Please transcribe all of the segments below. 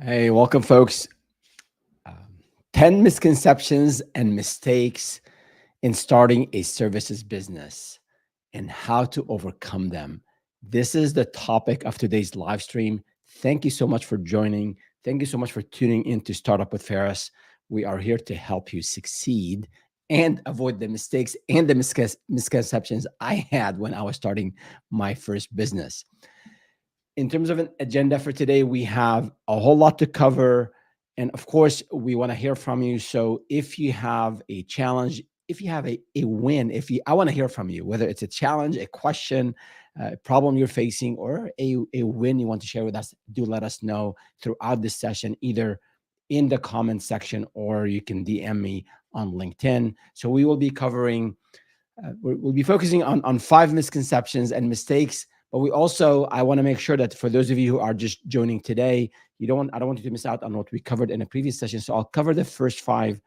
Hey, welcome, folks. Um, 10 misconceptions and mistakes in starting a services business and how to overcome them. This is the topic of today's live stream. Thank you so much for joining. Thank you so much for tuning in to Startup with Ferris. We are here to help you succeed and avoid the mistakes and the misconceptions I had when I was starting my first business. In terms of an agenda for today, we have a whole lot to cover. And of course, we want to hear from you. So if you have a challenge, if you have a win, I want to hear from you, whether it's a challenge, a question, a problem you're facing, or a win you want to share with us, do let us know throughout this session, either in the comment section or you can DM me on LinkedIn. So we will be covering we'll be focusing on five misconceptions and mistakes, but I want to make sure that for those of you who are just joining today, I don't want you to miss out on what we covered in a previous session. So I'll cover the first five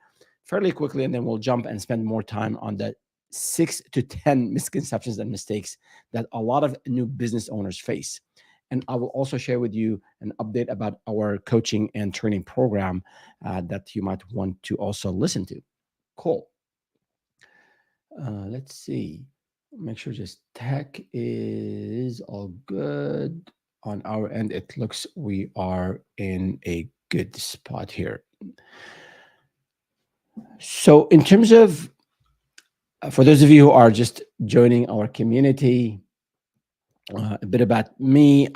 fairly quickly, and then we'll jump and spend more time on the 6 to 10 misconceptions and mistakes that a lot of new business owners face. And I will also share with you an update about our coaching and training program that you might want to also listen to. Cool. Let's see. Make sure just tech is all good on our end. It looks we are in a good spot here. So, in terms of for those of you who are just joining our community, a bit about me.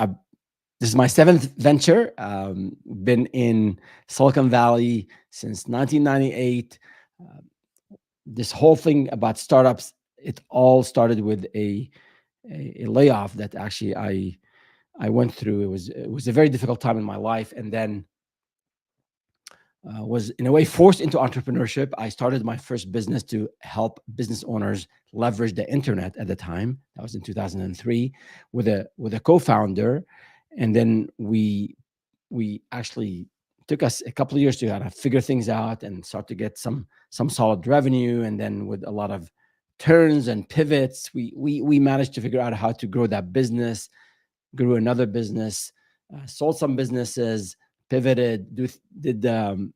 This is my seventh venture. Been in Silicon Valley since 1998. This whole thing about startups, it all started with a layoff that actually I went through. It was a very difficult time in my life, and then was in a way forced into entrepreneurship. I started my first business to help business owners leverage the internet at the time. That was in 2003 with a co-founder, and then we actually took us a couple of years to kind of figure things out and start to get some solid revenue. And then with a lot of turns and pivots, we managed to figure out how to grow that business, grew another business, sold some businesses, pivoted, did um,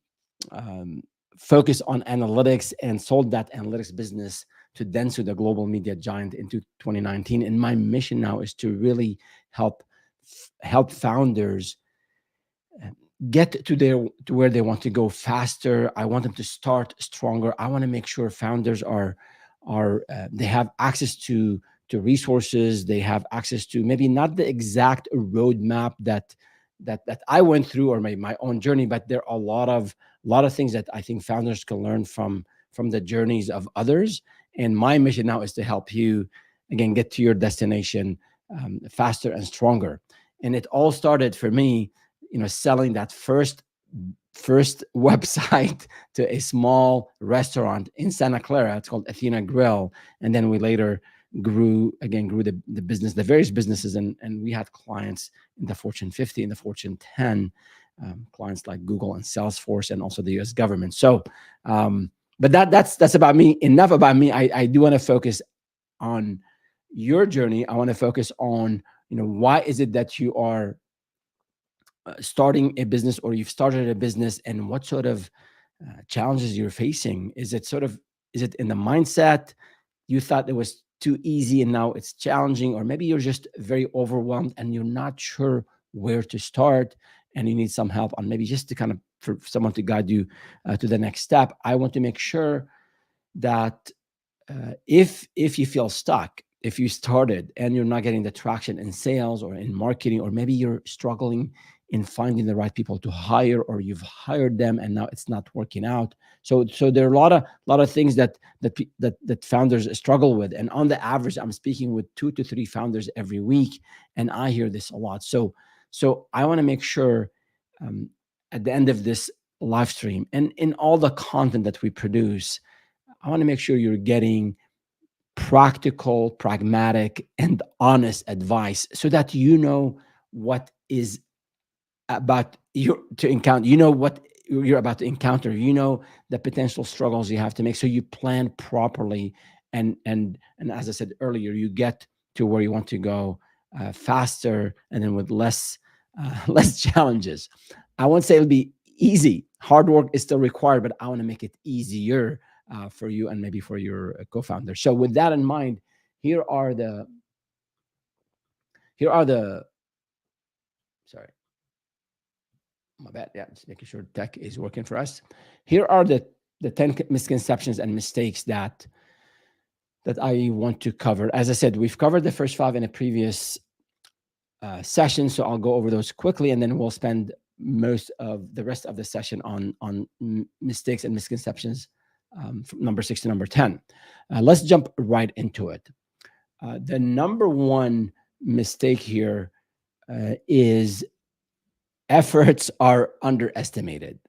focus on analytics, and sold that analytics business to Dentsu, the global media giant, into 2019. And my mission now is to really help founders get to where they want to go faster. I want them to start stronger. I want to make sure founders are they have access to resources. They have access to maybe not the exact roadmap that I went through, or my own journey, but there are a lot of things that I think founders can learn from the journeys of others. And my mission now is to help you again get to your destination faster and stronger. And it all started for me, selling that first website to a small restaurant in Santa Clara. It's called Athena Grill. And then we later grew the business, the various businesses, and we had clients in the Fortune 50 and the Fortune 10, clients like Google and Salesforce, and also the US government. So but that's about me. Enough about me. I do want to focus on your journey. I want to focus on, why is it that you are starting a business, or you've started a business, and what sort of challenges you're facing. Is it in the mindset? You thought it was too easy and now it's challenging, or maybe you're just very overwhelmed and you're not sure where to start, and you need some help on maybe just to kind of for someone to guide you to the next step. I want to make sure that if you feel stuck, if you started and you're not getting the traction in sales or in marketing, or maybe you're struggling in finding the right people to hire, or you've hired them and now it's not working out. So there are a lot of things that founders struggle with. And on the average, I'm speaking with 2 to 3 founders every week, and I hear this a lot. So I want to make sure at the end of this live stream and in all the content that we produce, I want to make sure you're getting practical, pragmatic, and honest advice, so that you know what is about you to encounter. You know what you're about to encounter. You know the potential struggles you have to make, so you plan properly. And as I said earlier, you get to where you want to go faster, and then with less less challenges. I won't say it'll be easy. Hard work is still required, but I want to make it easier for you and maybe for your co-founder. So with that in mind, here are the here are the sorry, my bad. Yeah, just making sure tech is working for us. Here are the 10 misconceptions and mistakes that I want to cover. As I said, we've covered the first five in a previous session, so I'll go over those quickly, and then we'll spend most of the rest of the session on mistakes and misconceptions from number 6 to number 10. Let's jump right into it. The number one mistake here is efforts are underestimated.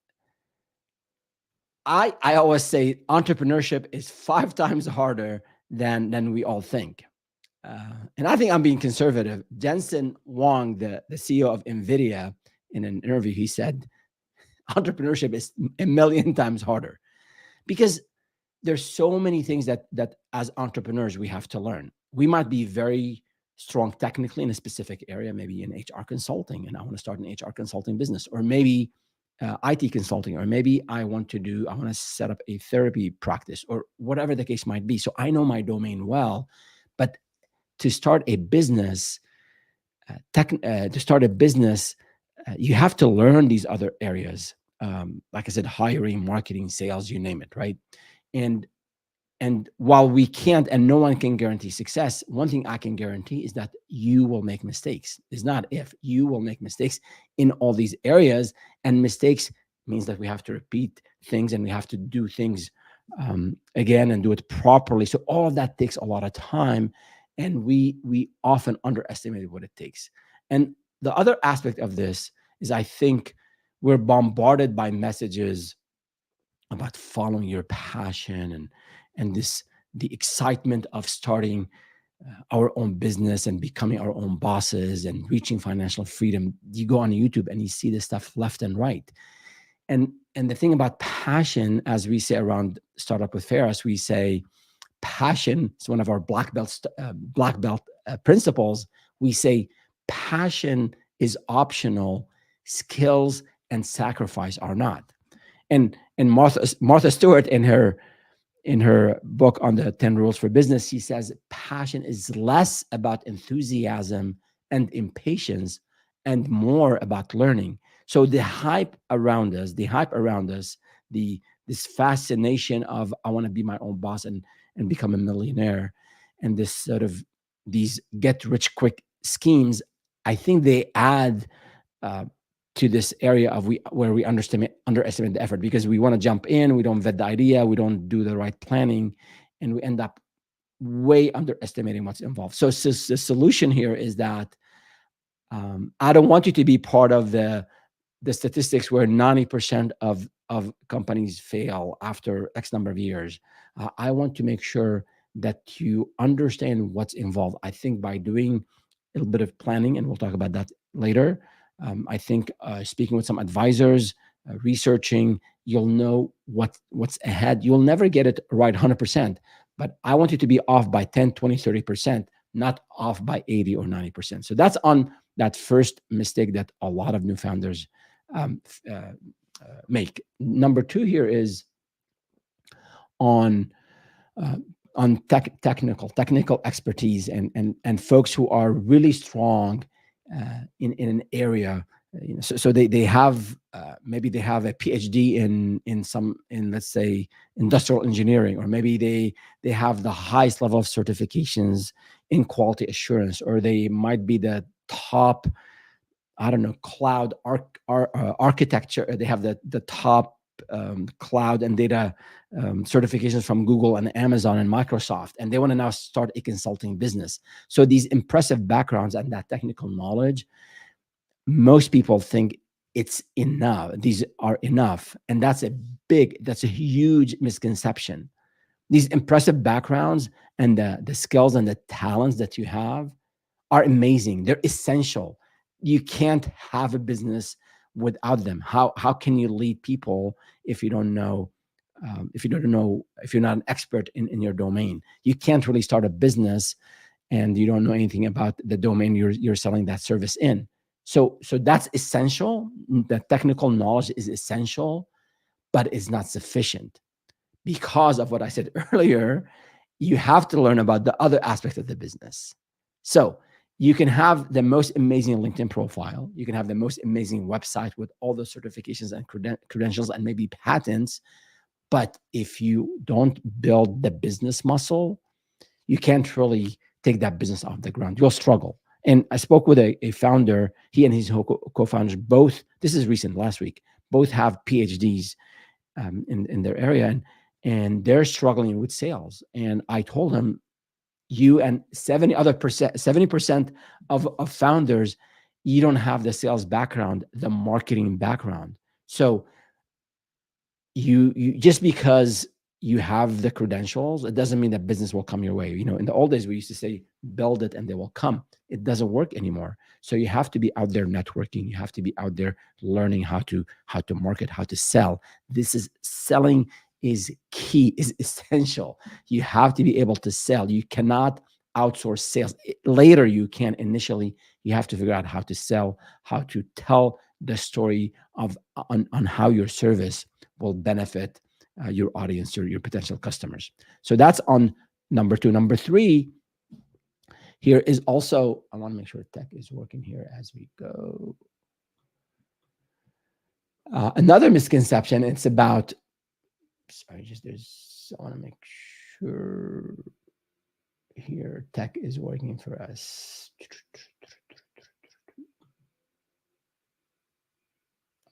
I always say entrepreneurship is 5 times harder than we all think. And I think I'm being conservative. Jensen Huang, the CEO of NVIDIA, in an interview, he said, entrepreneurship is a million times harder because there's so many things that as entrepreneurs we have to learn. We might be very strong technically in a specific area, maybe in HR consulting, and I want to start an HR consulting business, or maybe IT consulting, or maybe I want to set up a therapy practice, or whatever the case might be. So I know my domain well, but to start a business, you have to learn these other areas. Like I said, hiring, marketing, sales, you name it, right? And and while we can't and no one can guarantee success, one thing I can guarantee is that you will make mistakes. It's not if, you will make mistakes in all these areas. And mistakes means that we have to repeat things and we have to do things again and do it properly. So all of that takes a lot of time, and we often underestimate what it takes. And the other aspect of this is, I think we're bombarded by messages about following your passion and the excitement of starting our own business and becoming our own bosses and reaching financial freedom. You go on YouTube and you see this stuff left and right. And the thing about passion, as we say around Startup with Ferris, we say passion is one of our black belt principles. We say passion is optional, skills and sacrifice are not. And Martha Stewart, in her book on the 10 rules for business, she says passion is less about enthusiasm and impatience and more about learning. So the hype around us, the this fascination of I want to be my own boss and become a millionaire, and this sort of these get rich quick schemes, I think they add uh, to this area of where we underestimate the effort, because we want to jump in, we don't vet the idea, we don't do the right planning, and we end up way underestimating what's involved. So the solution here is that I don't want you to be part of the statistics where 90% of companies fail after X number of years. I want to make sure that you understand what's involved. I think by doing a little bit of planning, and we'll talk about that later, I think speaking with some advisors, researching, you'll know what's ahead. You'll never get it right 100%, but I want you to be off by 10, 20, 30%, not off by 80 or 90%. So that's on that first mistake that a lot of new founders um, make. Number two here is on technical expertise and folks who are really strong in an area. So they have maybe they have a PhD in let's say industrial engineering, or maybe they have the highest level of certifications in quality assurance, or they might be the top, I don't know, cloud architecture. They have the top cloud and data certifications from Google and Amazon and Microsoft, and they want to now start a consulting business. So these impressive backgrounds and that technical knowledge, most people think it's enough. These are enough, and that's a huge misconception. These impressive backgrounds and the skills and the talents that you have are amazing. They're essential. You can't have a business without them. How can you lead people if you don't know, if you're not an expert in your domain? You can't really start a business and you don't know anything about the domain you're selling that service in. So that's essential. The technical knowledge is essential, but it's not sufficient because of what I said earlier. You have to learn about the other aspects of the business. So you can have the most amazing LinkedIn profile. You can have the most amazing website with all the certifications and credentials and maybe patents. But if you don't build the business muscle, you can't really take that business off the ground. You'll struggle. And I spoke with a founder. He and his co-founders both, this is recent, last week, both have PhDs in their area, and they're struggling with sales. And I told him, you and 70% of founders, you don't have the sales background, the marketing background. So you just because you have the credentials, it doesn't mean that business will come your way. In the old days, we used to say, build it and they will come. It doesn't work anymore. So you have to be out there networking. You have to be out there learning how to market, how to sell. Selling is key, is essential. You have to be able to sell. You cannot outsource sales. Later you can. Initially, you have to figure out how to sell, how to tell the story on how your service will benefit your audience, your potential customers. So that's on number 2. Number 3 here is also, I want to make sure tech is working here as we go. Another misconception, it's about, I want to make sure here tech is working for us.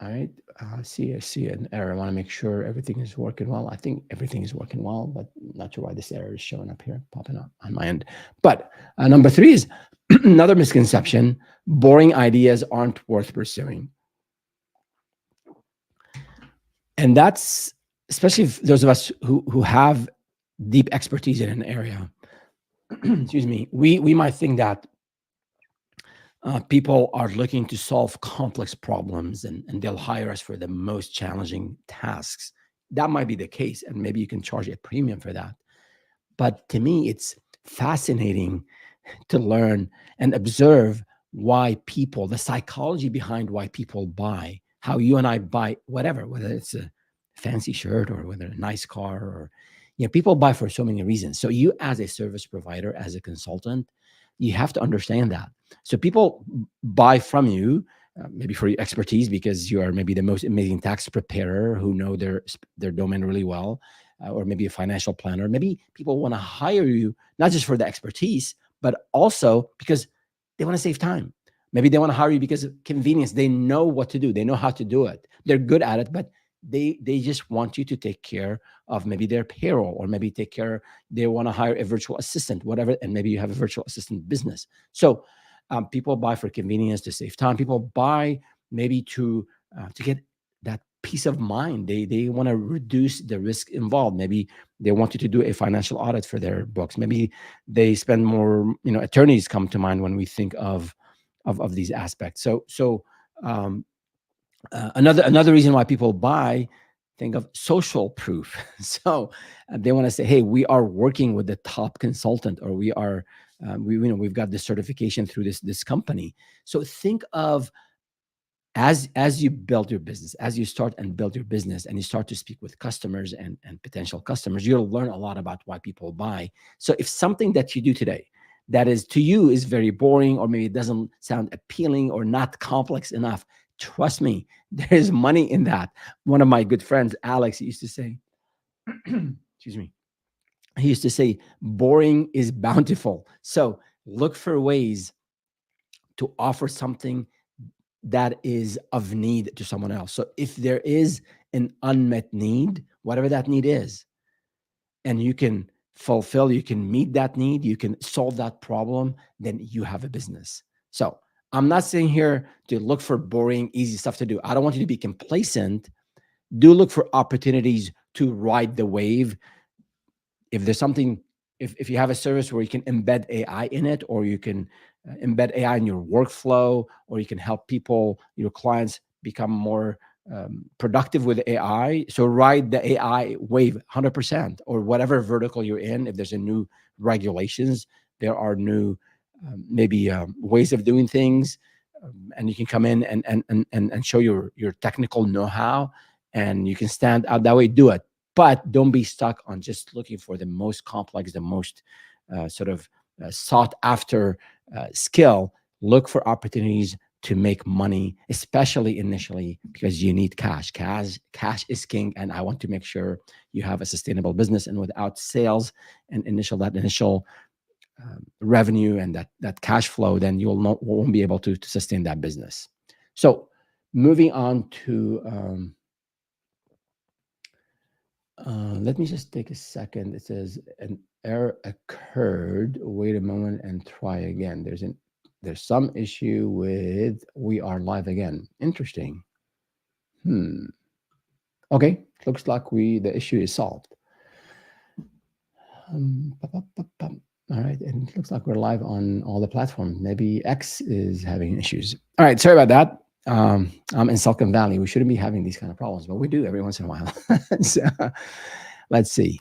All right, I see an error. I want to make sure everything is working well. I think everything is working well, but not sure why this error is showing up here, popping up on my end. But number 3 is another misconception: boring ideas aren't worth pursuing. And that's especially those of us who have deep expertise in an area. Excuse me. We might think that people are looking to solve complex problems and they'll hire us for the most challenging tasks. That might be the case, and maybe you can charge a premium for that. But to me, it's fascinating to learn and observe why people, the psychology behind why people buy, how you and I buy whatever, whether it's a fancy shirt or whether a nice car, or people buy for so many reasons. So you, as a service provider, as a consultant, you have to understand that. So people buy from you maybe for your expertise, because you are maybe the most amazing tax preparer who know their domain really well, or maybe a financial planner. Maybe people want to hire you not just for the expertise, but also because they want to save time. Maybe they want to hire you because of convenience. They know what to do. They know how to do it. They're good at it, but they just want you to take care of maybe their payroll, or maybe they want to hire a virtual assistant, whatever. And maybe you have a virtual assistant business. So people buy for convenience, to save time. People buy maybe to get that peace of mind. They want to reduce the risk involved. Maybe they want you to do a financial audit for their books. Maybe they spend more, attorneys come to mind when we think of these aspects. So another reason why people buy, think of social proof. So they want to say, hey, we are working with the top consultant, or we are we've got this certification through this company. So think of, as you build your business, as you start and build your business, and you start to speak with customers and potential customers, you'll learn a lot about why people buy. So if something that you do today that is to you is very boring, or maybe it doesn't sound appealing or not complex enough, trust me, there's money in that. One of my good friends, Alex, used to say, excuse me, he used to say, boring is bountiful. So look for ways to offer something that is of need to someone else. So if there is an unmet need, whatever that need is, and you can you can meet that need, you can solve that problem, then you have a business. So I'm not saying here to look for boring, easy stuff to do. I don't want you to be complacent. Do look for opportunities to ride the wave. If there's something, if you have a service where you can embed AI in it, or you can embed AI in your workflow, or you can help people, your clients, become more productive with AI. So ride the AI wave 100%, or whatever vertical you're in. If there's a new regulations, there are new maybe ways of doing things, and you can come in and show your technical know-how, and you can stand out that way, do it. But don't be stuck on just looking for the most complex, the most sort of sought after skill. Look for opportunities to make money, especially initially, because you need cash. Cash is king, and I want to make sure you have a sustainable business. And without sales and initial revenue and that cash flow, then won't be able to sustain that business. So, moving on to let me just take a second. It says an error occurred. Wait a moment and try again. There's some issue with we are live again. Interesting. Okay, looks like the issue is solved. All right, and it looks like we're live on all the platforms. Maybe X is having issues. All right, sorry about that. I'm in Silicon Valley. We shouldn't be having these kind of problems, but we do every once in a while. So, let's see.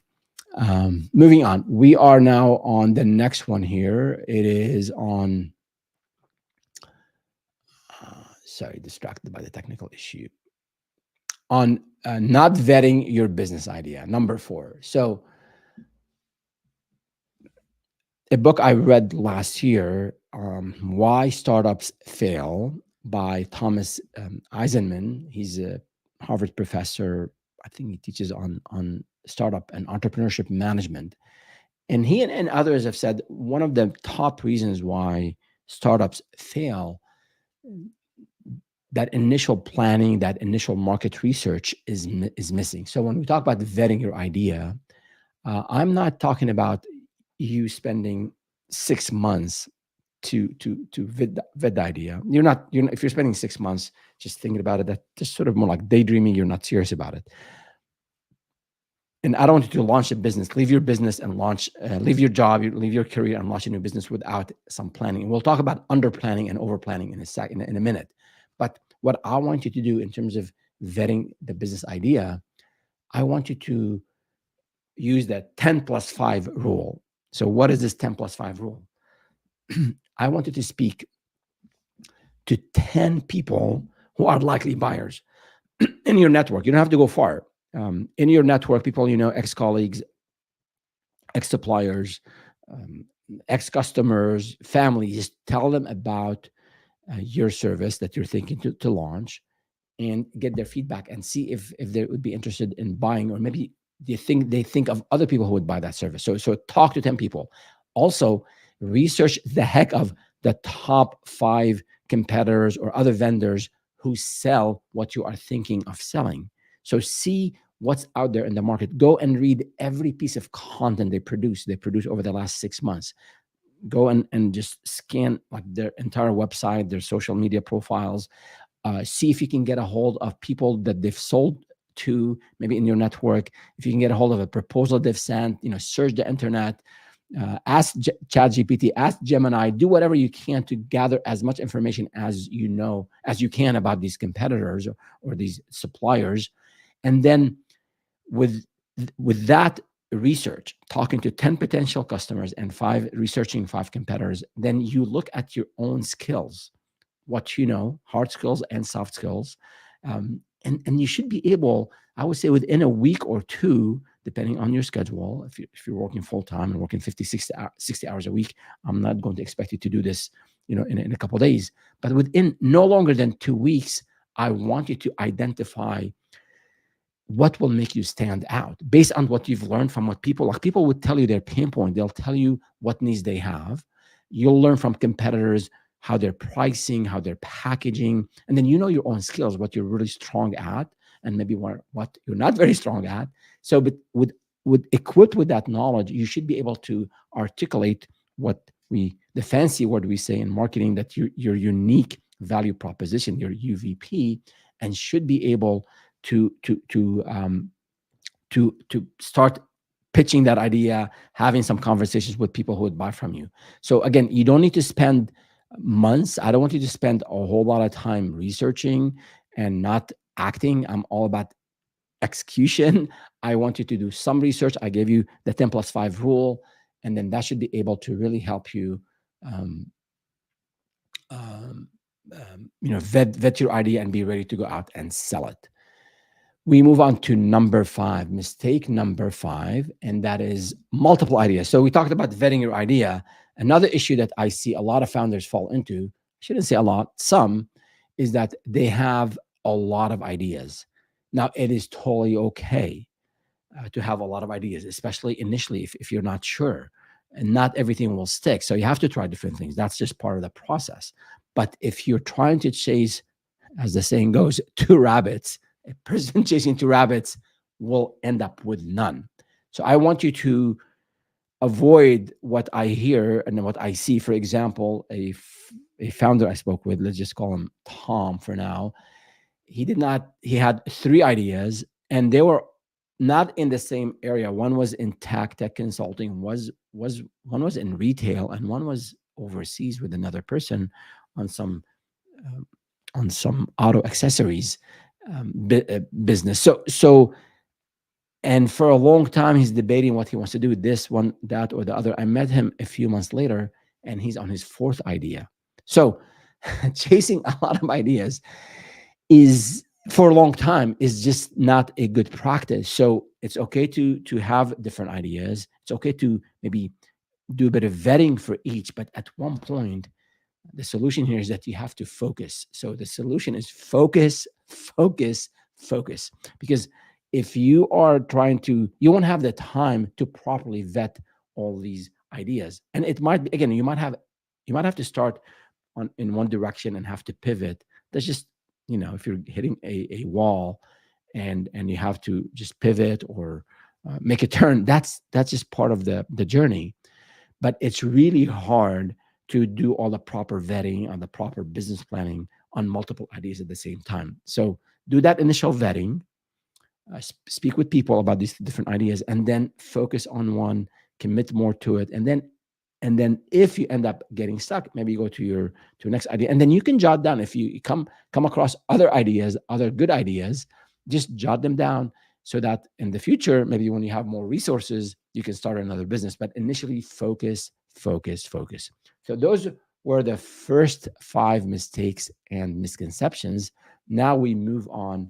Moving on. We are now on the next one here. It is on. Sorry, distracted by the technical issue. On not vetting your business idea. Number 4. So, a book I read last year, Why Startups Fail by Thomas Eisenman. He's a Harvard professor. I think he teaches on startup and entrepreneurship management. And he and others have said one of the top reasons why startups fail, that initial planning, that initial market research is missing. So when we talk about vetting your idea, I'm not talking about you spending 6 months to vet the idea. If you're spending 6 months just thinking about it, that's just sort of more like daydreaming. You're not serious about it. And I don't want you to launch a business, leave your business and launch, leave your job, leave your career and launch a new business without some planning. And we'll talk about under planning and over planning in a minute. But what I want you to do in terms of vetting the business idea, I want you to use that 10+5 rule. So what is this 10+5 rule? I want you to speak to 10 people who are likely buyers in your network. You don't have to go far. In your network, people you know, ex-colleagues, ex-suppliers, ex-customers, families, just tell them about your service that you're thinking to launch, and get their feedback and see if they would be interested in buying, or maybe they think of other people who would buy that service. So talk to 10 people. Also, research the heck of the top 5 competitors or other vendors who sell what you are thinking of selling. So see what's out there in the market. Go and read every piece of content they produce over the last 6 months. Go and just scan like their entire website, their social media profiles. See if you can get a hold of people that they've sold to, maybe in your network. If you can get a hold of a proposal they've sent, search the internet, ask ChatGPT, ask Gemini, do whatever you can to gather as much information as you can about these competitors or these suppliers. And then with that research, talking to 10 potential customers and researching 5 competitors, then you look at your own skills, what you know, hard skills and soft skills. And you should be able, I would say within a week or 2, depending on your schedule, if you're working full-time and working 50, 60 hours a week, I'm not going to expect you to do this, in a couple of days. But within no longer than 2 weeks, I want you to identify what will make you stand out based on what you've learned from what people would tell you their pain point. They'll tell you what needs they have. You'll learn from competitors how they're pricing, how they're packaging, and then your own skills, what you're really strong at, and maybe what you're not very strong at. So, but equipped with that knowledge, you should be able to articulate the fancy word we say in marketing, that your unique value proposition, your UVP, and should be able to start pitching that idea, having some conversations with people who would buy from you. So again, you don't need to spend months. I don't want you to spend a whole lot of time researching and not acting. I'm all about execution. I want you to do some research. I gave you the 10+5 rule, and then that should be able to really help you vet your idea and be ready to go out and sell it. We move on to number five, mistake number five, and that is multiple ideas. So we talked about vetting your idea. Another issue that I see a lot of founders fall into, I shouldn't say a lot, some, is that they have a lot of ideas. Now, it is totally okay to have a lot of ideas, especially initially if you're not sure. And not everything will stick. So you have to try different things. That's just part of the process. But if you're trying to chase, as the saying goes, two rabbits, a person chasing two rabbits will end up with none. So I want you to avoid what I hear and what I see. For example, a founder I spoke with, let's just call him Tom for now. He had three ideas and they were not in the same area. One was in tech consulting, one was in retail, and one was overseas with another person on some um, on some auto accessories business. And for a long time, he's debating what he wants to do, this one, that, or the other. I met him a few months later, and he's on his fourth idea. So, chasing a lot of ideas is for a long time is just not a good practice. So it's okay to have different ideas. It's okay to maybe do a bit of vetting for each, but at one point the solution here is that you have to focus. So the solution is focus, focus, focus. Because if you are trying to, you won't have the time to properly vet all these ideas. And it might be, again, you might have to start on in one direction and have to pivot. That's just, if you're hitting a wall and you have to just pivot or make a turn, that's just part of the journey. But it's really hard to do all the proper vetting on the proper business planning on multiple ideas at the same time. So do that initial vetting, speak with people about these different ideas, and then focus on one, commit more to it, and then if you end up getting stuck, maybe you go to your next idea, and then you can jot down if you come across other ideas, other good ideas, just jot them down so that in the future, maybe when you have more resources, you can start another business. But initially, focus, focus, focus. So those were the first five mistakes and misconceptions. Now we move on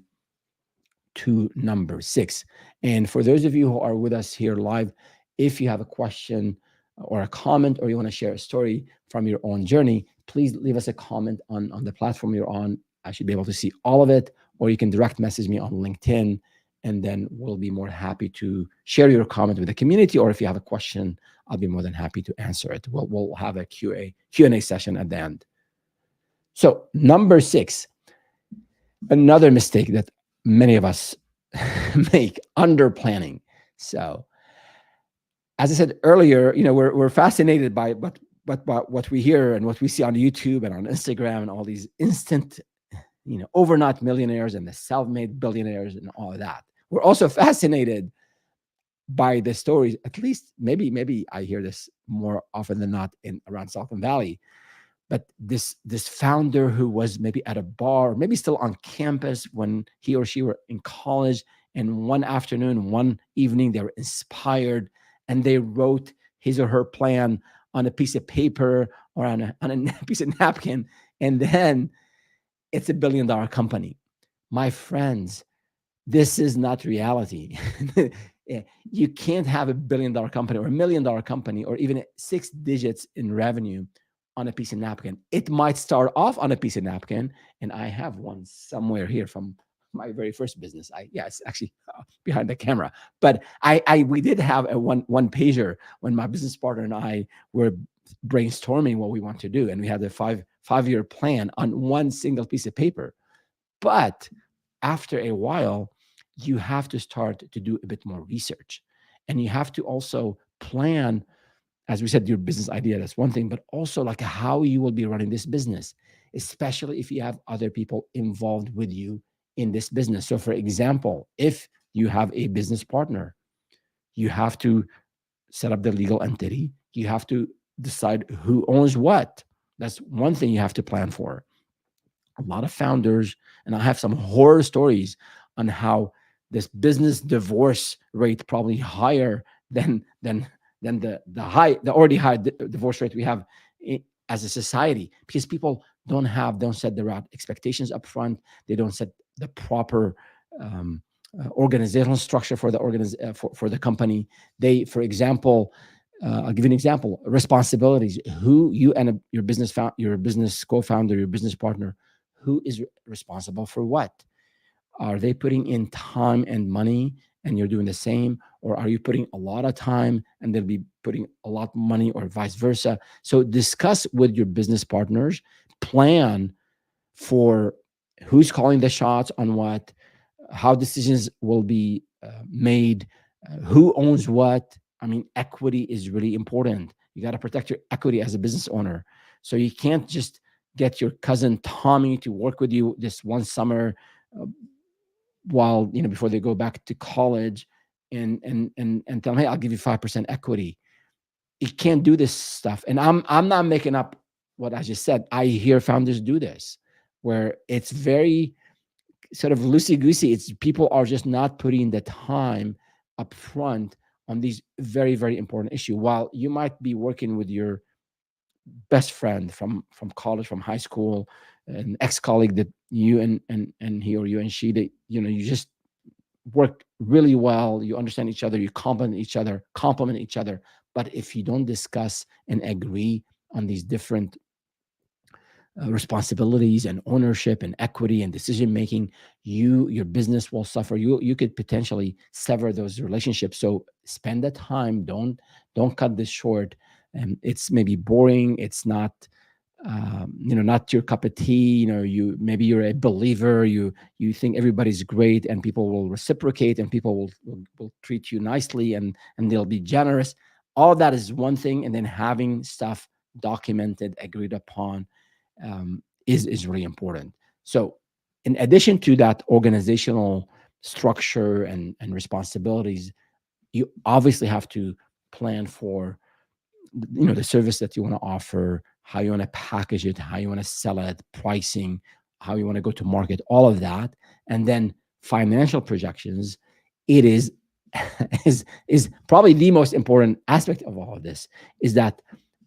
to number six. And for those of you who are with us here live, if you have a question or a comment, or you want to share a story from your own journey, please leave us a comment on the platform you're on. I should be able to see all of it, or you can direct message me on LinkedIn, and then we'll be more happy to share your comment with the community. Or if you have a question, I'll be more than happy to answer it. We'll have a Q&A session at the end. So number six, another mistake that many of us make, under planning. So as I said earlier, we're fascinated by what we hear and what we see on YouTube and on Instagram and all these instant, overnight millionaires and the self-made billionaires and all of that. We're also fascinated by the stories. At least maybe I hear this more often than not in around Silicon Valley. But this founder who was maybe at a bar, maybe still on campus when he or she were in college, and one afternoon, one evening, they were inspired and they wrote his or her plan on a piece of paper or on a piece of napkin, and then it's $1 billion company. My friends, this is not reality. You can't have $1 billion company or $1 million company or even 6 digits in revenue on a piece of napkin. It might start off on a piece of napkin, and I have one somewhere here from my very first business. It's actually behind the camera, but we did have a one pager when my business partner and I were brainstorming what we want to do, and we had a five-year plan on one single piece of paper. But after a while, you have to start to do a bit more research, and you have to also plan, as we said, your business idea, that's one thing, but also like how you will be running this business, especially if you have other people involved with you in this business. So for example, if you have a business partner, you have to set up the legal entity. You have to decide who owns what. That's one thing you have to plan for. A lot of founders, and I have some horror stories on how this business divorce rate probably higher than the already high divorce rate we have as a society, because people don't set the right expectations up front. They don't set the proper um, organizational structure for for the company. They, for example, I'll give you an example: responsibilities. Who you and your your business co-founder, your business partner, who is responsible for what? Are they putting in time and money and you're doing the same? Or are you putting a lot of time and they'll be putting a lot of money, or vice versa? So discuss with your business partners, plan for who's calling the shots on what, how decisions will be made, who owns what. I mean, equity is really important. You got to protect your equity as a business owner. So you can't just get your cousin Tommy to work with you this one summer, uh, while before they go back to college, and tell them, hey, I'll give you 5% equity. You can't do this stuff. And I'm not making up what I just said. I hear founders do this, where it's very sort of loosey goosey. It's people are just not putting the time up front on these very, very important issues. While you might be working with your best friend from college, from high school, an ex-colleague that you and he or you and she, that you just work really well, you understand each other, you compliment each other. But if you don't discuss and agree on these different responsibilities and ownership and equity and decision making, your business will suffer. You could potentially sever those relationships. So spend the time. Don't cut this short. And it's maybe boring. It's not not your cup of tea. Maybe you're a believer. You think everybody's great and people will reciprocate and people will treat you nicely and they'll be generous. All that is one thing, and then having stuff documented, agreed upon, is really important. So, in addition to that organizational structure and responsibilities, you obviously have to plan for the service that you want to offer, how you want to package it, how you want to sell it, pricing, how you want to go to market, all of that. And then financial projections. It is is probably the most important aspect of all of this, is that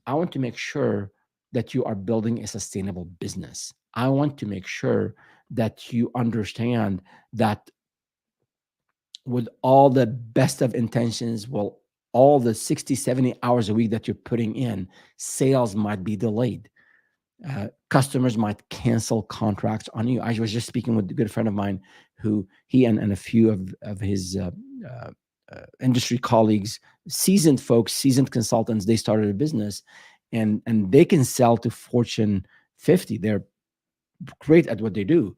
I want to make sure that you are building a sustainable business. I want to make sure that you understand that with all the best of intentions, well, all the 60, 70 hours a week that you're putting in, sales might be delayed. Customers might cancel contracts on you. I was just speaking with a good friend of mine who he and a few of his uh, industry colleagues, seasoned folks, seasoned consultants, they started a business and they can sell to Fortune 50. They're great at what they do.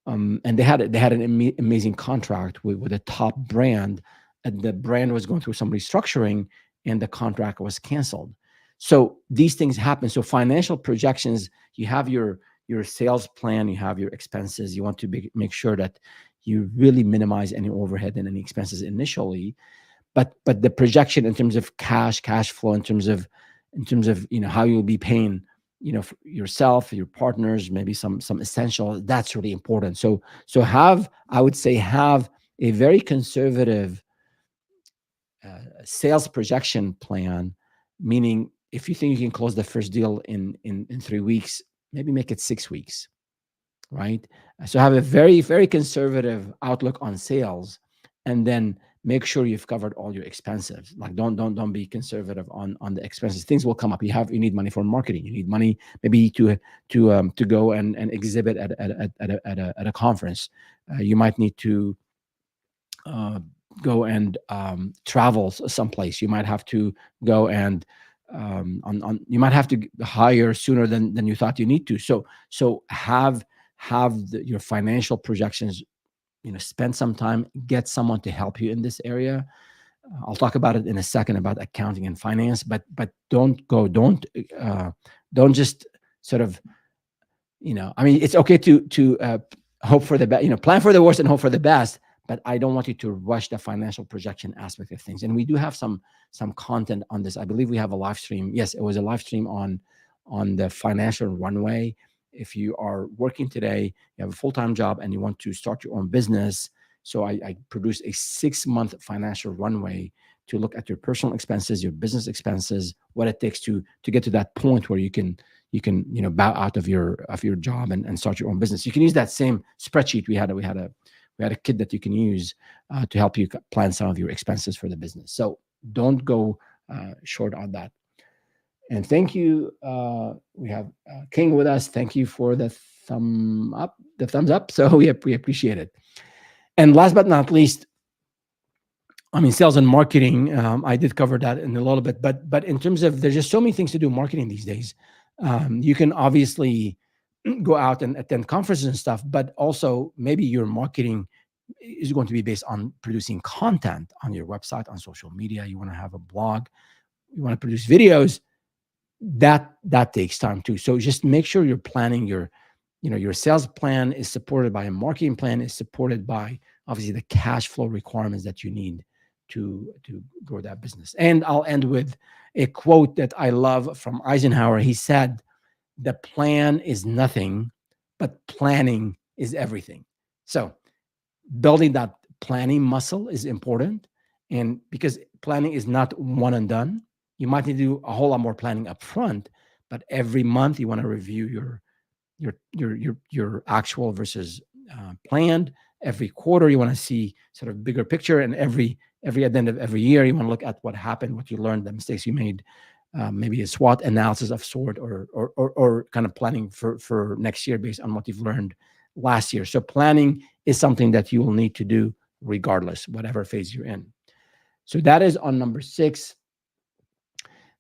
And they had an amazing contract with a top brand, and the brand was going through some restructuring, and the contract was canceled. So these things happen. So financial projections, you have your sales plan, you have your expenses. You want to make sure that you really minimize any overhead and any expenses initially, but the projection in terms of cash flow, in terms of how you'll be paying for yourself, your partners, maybe some essential, that's really important. So I would say have a very conservative sales projection plan, meaning if you think you can close the first deal in 3 weeks, maybe make it 6 weeks, right? So have a very, very conservative outlook on sales, and then make sure you've covered all your expenses. Like don't be conservative on the expenses. Things will come up. You need money for marketing. You need money maybe to go and exhibit at a conference. You might need to uh, go and travel someplace. You might have to go and you might have to hire sooner than you thought you need to. So have your financial projections. Spend some time, get someone to help you in this area. I'll talk about it in a second about accounting and finance, but don't just sort of I mean, it's okay to hope for the best, plan for the worst and hope for the best, but I don't want you to rush the financial projection aspect of things. And we do have some content on this. I believe we have a live stream. Yes, it was a live stream on the financial runway. If you are working today, you have a full-time job and you want to start your own business, So I produced a 6-month financial runway to look at your personal expenses, your business expenses, what it takes to get to that point where you can bow out of your job and start your own business. You can use that same spreadsheet. We had a kit that you can use to help you plan some of your expenses for the business. So don't go short on that. And thank you. We have King with us. Thank you for the thumbs up. So we appreciate it. And last but not least, I mean, sales and marketing. I did cover that in a little bit, but in terms of, there's just so many things to do in marketing these days. You can obviously go out and attend conferences and stuff, but also maybe your marketing is going to be based on producing content on your website, on social media. You want to have a blog, you want to produce videos. That takes time too. So just make sure you're planning your sales plan is supported by a marketing plan, is supported by obviously the cash flow requirements that you need to grow that business. And I'll end with a quote that I love from Eisenhower. He said, "The plan is nothing, but planning is everything." So building that planning muscle is important. And because planning is not one and done, you might need to do a whole lot more planning up front, but every month you want to review your actual versus planned. Every quarter you want to see sort of bigger picture, and every at the end of every year you want to look at what happened, what you learned, the mistakes you made, maybe a SWOT analysis of sort, or kind of planning for next year based on what you've learned last year. So planning is something that you will need to do regardless, whatever phase you're in. So that is on number 6.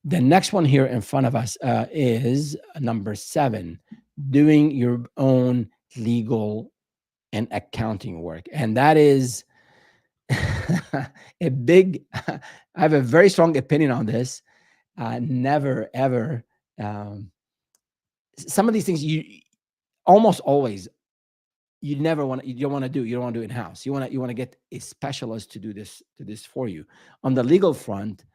The next one here in front of us is number 7, doing your own legal and accounting work. And that is a big, I have a very strong opinion on this. Never, ever. Some of these things almost always, you don't want to do in-house. You want to get a specialist to do this for you. On the legal front,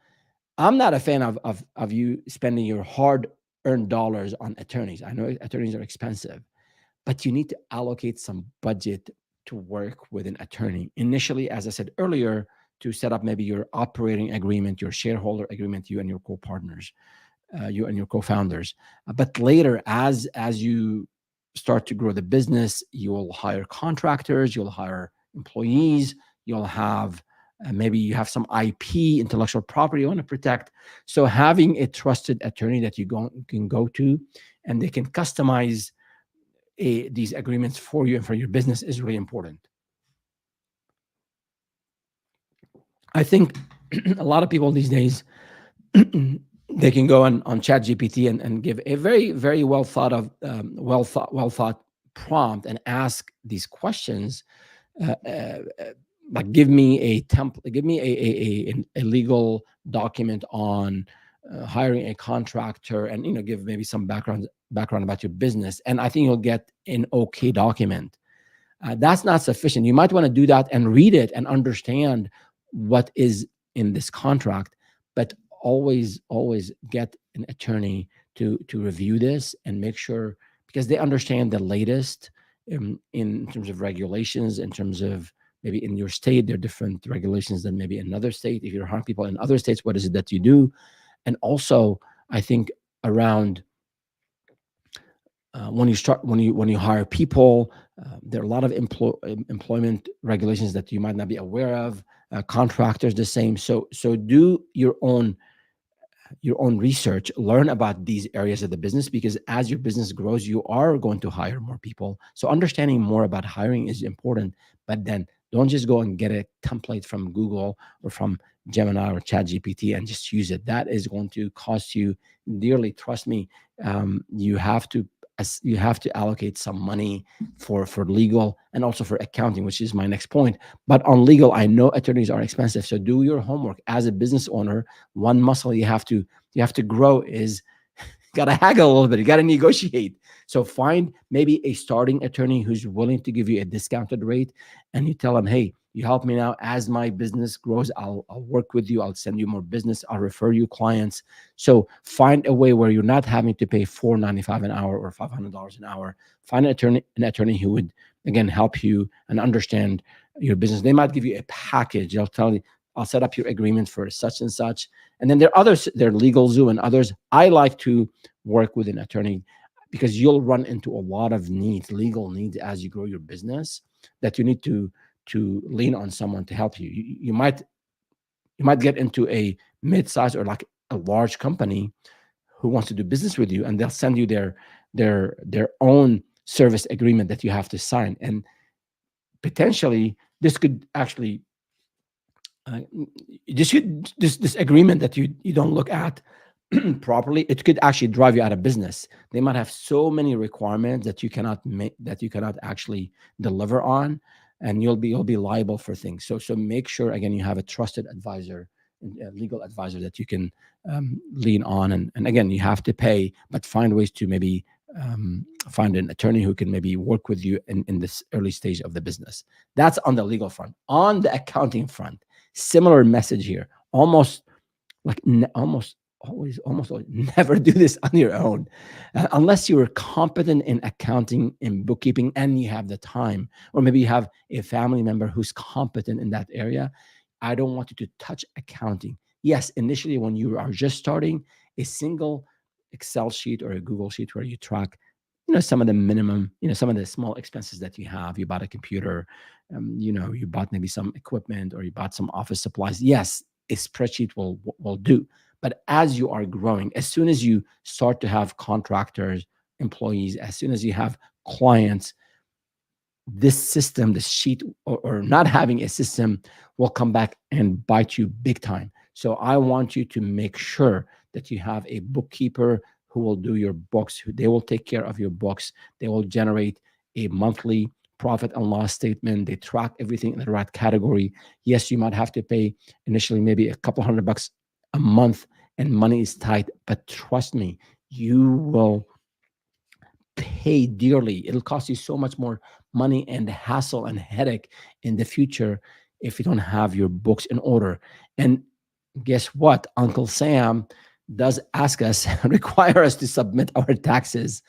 I'm not a fan of you spending your hard-earned dollars on attorneys. I know attorneys are expensive, but you need to allocate some budget to work with an attorney. Initially, as I said earlier, to set up maybe your operating agreement, your shareholder agreement, you and your co-partners, you and your co-founders. But later, as you start to grow the business, you'll hire contractors, you'll hire employees, you'll have maybe you have some IP, intellectual property you want to protect. So having a trusted attorney that you can go to, and they can customize these agreements for you and for your business is really important. I think a lot of people these days, they can go on ChatGPT and give a very, very well thought prompt and ask these questions. Like, give me a template, give me a legal document on hiring a contractor, and give maybe some background about your business, and I think you'll get an okay document. That's not sufficient. You might want to do that and read it and understand what is in this contract, but always get an attorney to review this and make sure, because they understand the latest in terms of regulations, in terms of maybe in your state, there are different regulations than maybe in another state. If you're hiring people in other states, what is it that you do? And also, I think around when you hire people, there are a lot of employment regulations that you might not be aware of. Contractors, the same. So do your own research, learn about these areas of the business, because as your business grows, you are going to hire more people. So understanding more about hiring is important, but then don't just go and get a template from Google or from Gemini or ChatGPT and just use it. That is going to cost you dearly. Trust me. You have to allocate some money for legal and also for accounting, which is my next point. But on legal, I know attorneys are expensive. So do your homework. As a business owner, one muscle you have to grow is got to haggle a little bit. You got to negotiate. So find maybe a starting attorney who's willing to give you a discounted rate, and you tell them, hey, you help me now. As my business grows, I'll work with you. I'll send you more business. I'll refer you clients. So find a way where you're not having to pay $4.95 an hour or $500 an hour. Find an attorney who would, again, help you and understand your business. They might give you a package. They'll tell you, I'll set up your agreement for such and such. And then there are others, there are LegalZoom and others. I like to work with an attorney because you'll run into a lot of needs, legal needs, as you grow your business, that you need to lean on someone to help you. You might get into a mid-size or like a large company who wants to do business with you, and they'll send you their own service agreement that you have to sign. And potentially this could actually uh, this agreement that you don't look at properly, it could actually drive you out of business. They might have so many requirements that you cannot make, that you cannot actually deliver on, and you'll be liable for things. So make sure again you have a trusted advisor, a legal advisor that you can lean on, and again you have to pay, but find ways to maybe find an attorney who can maybe work with you in this early stage of the business. That's on the legal front. On the accounting front, similar message here. Almost always never do this on your own, unless you're competent in accounting and bookkeeping and you have the time, or maybe you have a family member who's competent in that area. I don't want you to touch accounting. Yes, initially when you are just starting, a single Excel sheet or a Google sheet where you track, some of the minimum, some of the small expenses that you have. You bought a computer, you bought maybe some equipment, or you bought some office supplies. Yes, a spreadsheet will do. But as you are growing, as soon as you start to have contractors, employees, as soon as you have clients, this system, this sheet, or not having a system will come back and bite you big time. So I want you to make sure that you have a bookkeeper who will do your books. They will take care of your books. They will generate a monthly profit and loss statement. They track everything in the right category. Yes, you might have to pay initially maybe a couple $100 a month, and money is tight, but trust me, you will pay dearly. It'll cost you so much more money and hassle and headache in the future if you don't have your books in order. And guess what? Uncle Sam does ask us, require us to submit our taxes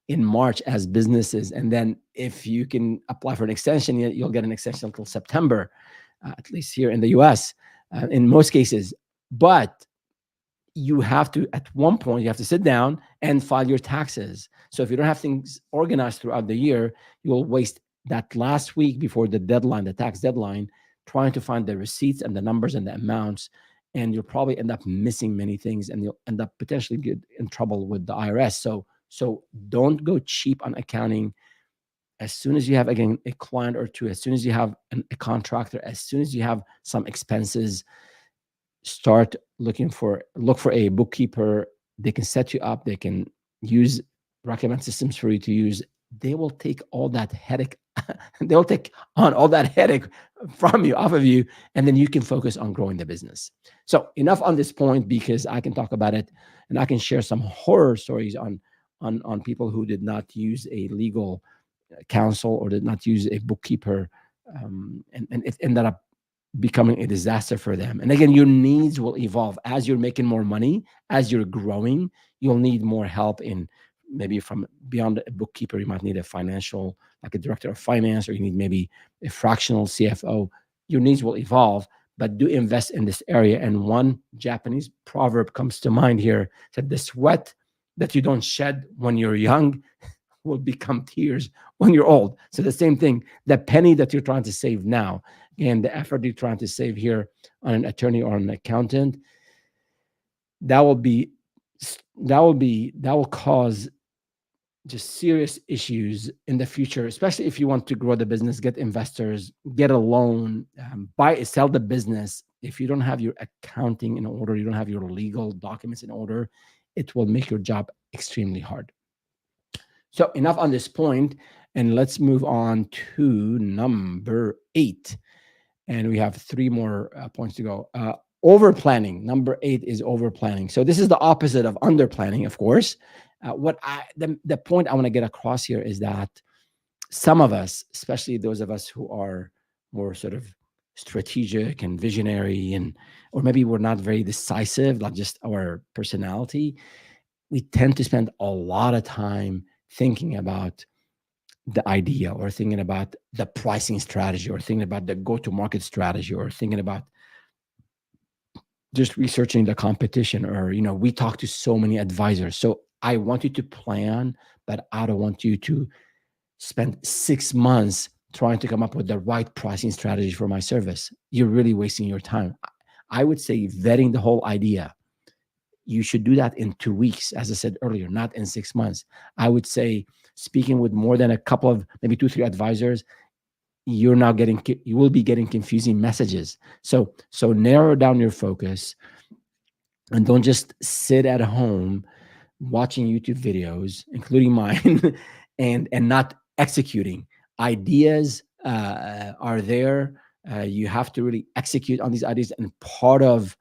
in March as businesses. And then if you can apply for an extension, you'll get an extension until September, at least here in the US, in most cases. But you have to, at one point, you have to sit down and file your taxes. So if you don't have things organized throughout the year, you'll waste that last week before the deadline, the tax deadline, trying to find the receipts and the numbers and the amounts. And you'll probably end up missing many things, and you'll end up potentially get in trouble with the IRS. So don't go cheap on accounting. As soon as you have, again, a client or two, as soon as you have a contractor, as soon as you have some expenses, start look for a bookkeeper. They can set you up. They can recommend systems for you to use. They will take all that headache. They'll take on all that headache from you, off of you, and then you can focus on growing the business. So enough on this point, because I can talk about it, and I can share some horror stories on people who did not use a legal counsel or did not use a bookkeeper, and it ended up becoming a disaster for them. And again, your needs will evolve as you're making more money, as you're growing. You'll need more help in, maybe from beyond a bookkeeper. You might need a financial, like a director of finance, or you need maybe a fractional CFO. Your needs will evolve, but do invest in this area. And one Japanese proverb comes to mind here, that the sweat that you don't shed when you're young will become tears when you're old. So the same thing, the penny that you're trying to save now, and the effort you're trying to save here on an attorney or an accountant, that will cause just serious issues in the future, especially if you want to grow the business, get investors, get a loan, sell the business. If you don't have your accounting in order, you don't have your legal documents in order, it will make your job extremely hard. So enough on this point, and let's move on to number 8. And we have 3 more points to go. Over planning. Number 8 is over planning. So this is the opposite of under planning, of course. The point I want to get across here is that some of us, especially those of us who are more sort of strategic and visionary, or maybe we're not very decisive, not just our personality, we tend to spend a lot of time thinking about the idea, or thinking about the pricing strategy, or thinking about the go-to-market strategy, or thinking about just researching the competition, or we talk to so many advisors. So I want you to plan, but I don't want you to spend 6 months trying to come up with the right pricing strategy for my service. You're really wasting your time. I would say vetting the whole idea, you should do that in 2 weeks, as I said earlier, not in 6 months. I would say speaking with more than a couple of, maybe two, three advisors, you will be getting confusing messages. So narrow down your focus, and don't just sit at home watching YouTube videos, including mine, and not executing. Ideas are there. You have to really execute on these ideas, and part of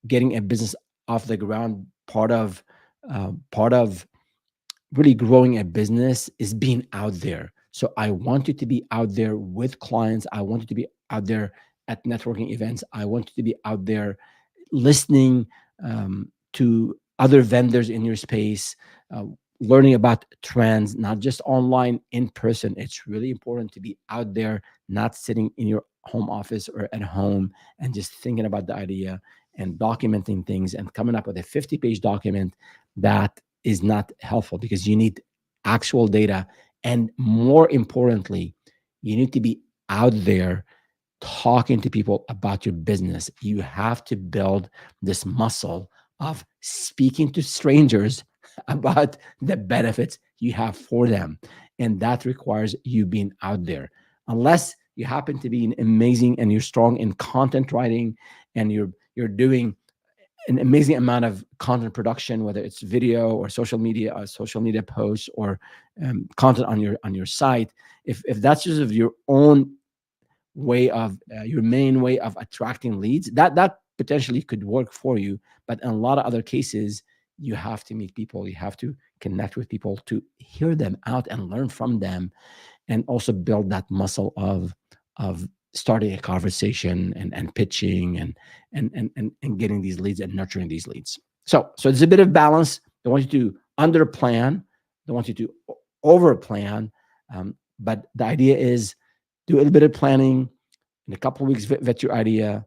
getting a business off the ground, part of really growing a business is being out there. So I want you to be out there with clients. I want you to be out there at networking events. I want you to be out there listening to other vendors in your space, uh, learning about trends, not just online, in person. It's really important to be out there, not sitting in your home office or at home and just thinking about the idea and documenting things and coming up with a 50-page document. That is not helpful, because you need actual data. And more importantly, you need to be out there talking to people about your business. You have to build this muscle of speaking to strangers about the benefits you have for them. And that requires you being out there. Unless you happen to be amazing and you're strong in content writing, and you're doing an amazing amount of content production, whether it's video or social media posts, or content on your site. If that's just of your own way of your main way of attracting leads, that potentially could work for you. But in a lot of other cases, you have to meet people, you have to connect with people to hear them out and learn from them, and also build that muscle of starting a conversation, and pitching, and getting these leads and nurturing these leads. So there's a bit of balance. Don't want you to under plan, don't want you to over plan, but the idea is do a little bit of planning. In a couple of weeks, vet your idea,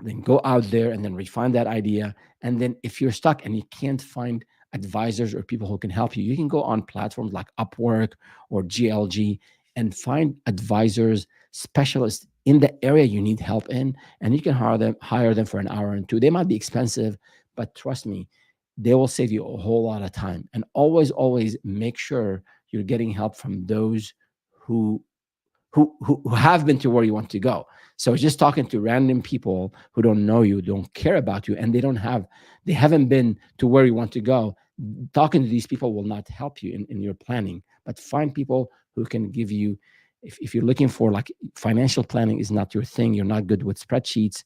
then go out there and then refine that idea. And then if you're stuck and you can't find advisors or people who can help you, you can go on platforms like Upwork or GLG and find advisors, specialists in the area you need help in, and you can hire them for an hour and two. They might be expensive, but trust me, they will save you a whole lot of time. And always make sure you're getting help from those who who have been to where you want to go. So just talking to random people who don't know you, don't care about you, and they haven't been to where you want to go. Talking to these people will not help you in your planning. But find people who can give you, if you're looking for, like, financial planning is not your thing, you're not good with spreadsheets,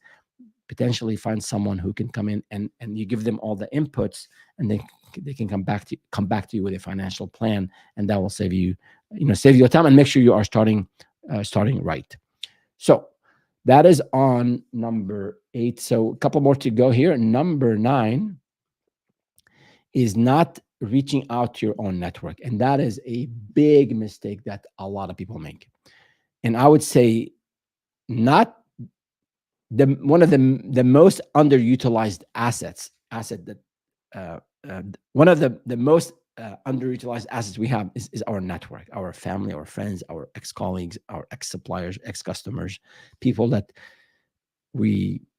potentially find someone who can come in, and you give them all the inputs, and they can come back to you with a financial plan, and that will save your time, and make sure you are starting right. So that is on number 8. So a couple more to go here. Number 9 is not reaching out to your own network, and that is a big mistake that a lot of people make. And I would say, not one of the most underutilized asset that one of the most underutilized assets we have is our network, our family, our friends, our ex-colleagues, our ex-suppliers, ex-customers, people that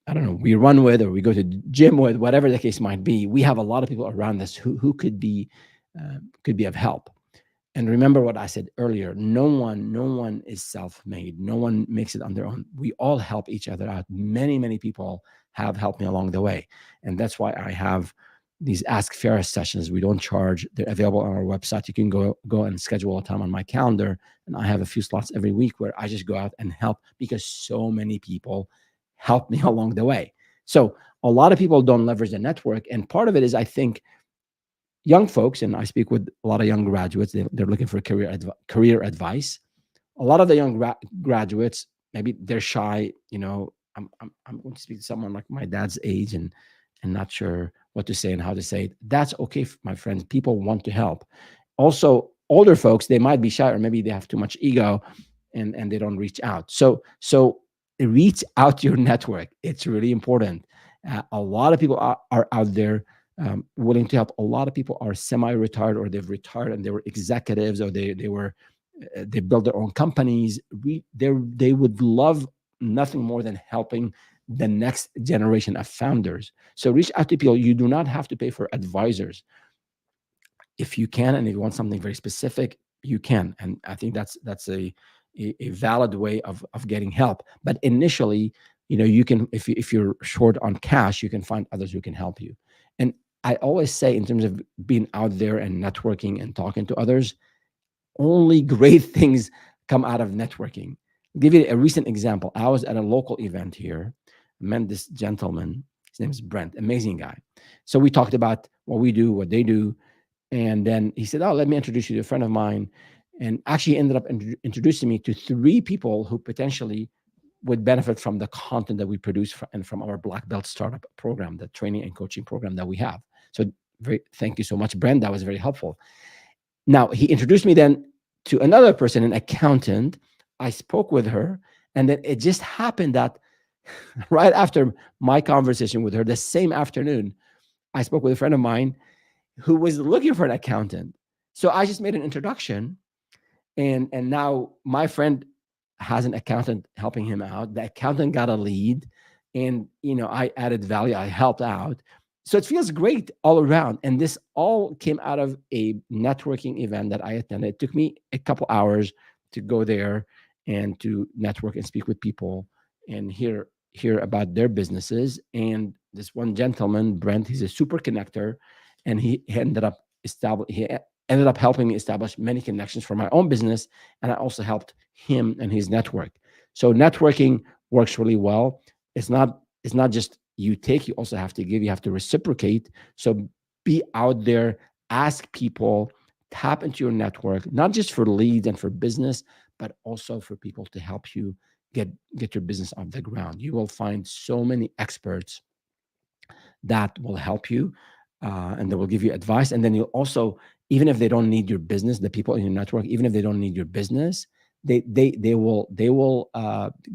I don't know, we run with, or we go to gym with, whatever the case might be. We have a lot of people around us who could be of help. And remember what I said earlier, no one is self-made. No one makes it on their own. We all help each other out. Many people have helped me along the way. And that's why I have these Ask Ferris sessions. We don't charge. They're available on our website. You can go and schedule a time on my calendar. And I have a few slots every week where I just go out and help, because so many people help me along the way. So a lot of people don't leverage the network. And part of it is, I think, young folks, and I speak with a lot of young graduates, they're looking for career advice. A lot of the young graduates, maybe they're shy. I'm going to speak to someone like my dad's age, and not sure what to say and how to say it. That's okay, my friends. People want to help. Also, Older folks, they might be shy, or maybe they have too much ego, and they don't reach out. So reach out to your network. It's really important. A lot of people are out there, willing to help. A lot of people are semi-retired, or they've retired and they were executives, or they were they built their own companies. They would love nothing more than helping the next generation of founders. So reach out to people. You do not have to pay for advisors. If you can, and if you want something very specific, you can. And I think that's a valid way of getting help. But initially, you can, if you're short on cash, you can find others who can help you. And I always say, in terms of being out there and networking and talking to others, only great things come out of networking. I'll give you a recent example. I was at a local event here. I met this gentleman. His name is Brent, amazing guy. So we talked about what we do, what they do. And then he said, "Oh, let me introduce you to a friend of mine." And actually ended up introducing me to three people who potentially would benefit from the content that we produce, and from our Black Belt Startup program, the training and coaching program that we have. So thank you so much, Brent. That was very helpful. Now, he introduced me then to another person, an accountant. I spoke with her, and then it just happened that right after my conversation with her, the same afternoon, I spoke with a friend of mine who was looking for an accountant. So I just made an introduction, and now my friend has an accountant helping him out. The accountant got a lead, and I added value. I helped out. So it feels great all around. And this all came out of a networking event that I attended. It took me a couple hours to go there and to network and speak with people and hear about their businesses. And this one gentleman, Brent, he's a super connector, and he ended up helping me establish many connections for my own business, and I also helped him and his network. So networking works really well. It's not just you take, you also have to give, you have to reciprocate. So be out there, ask people, tap into your network, not just for leads and for business, but also for people to help you get your business off the ground. You will find so many experts that will help you, and they will give you advice. And then you'll also, even if they don't need your business, the people in your network, even if they don't need your business, they will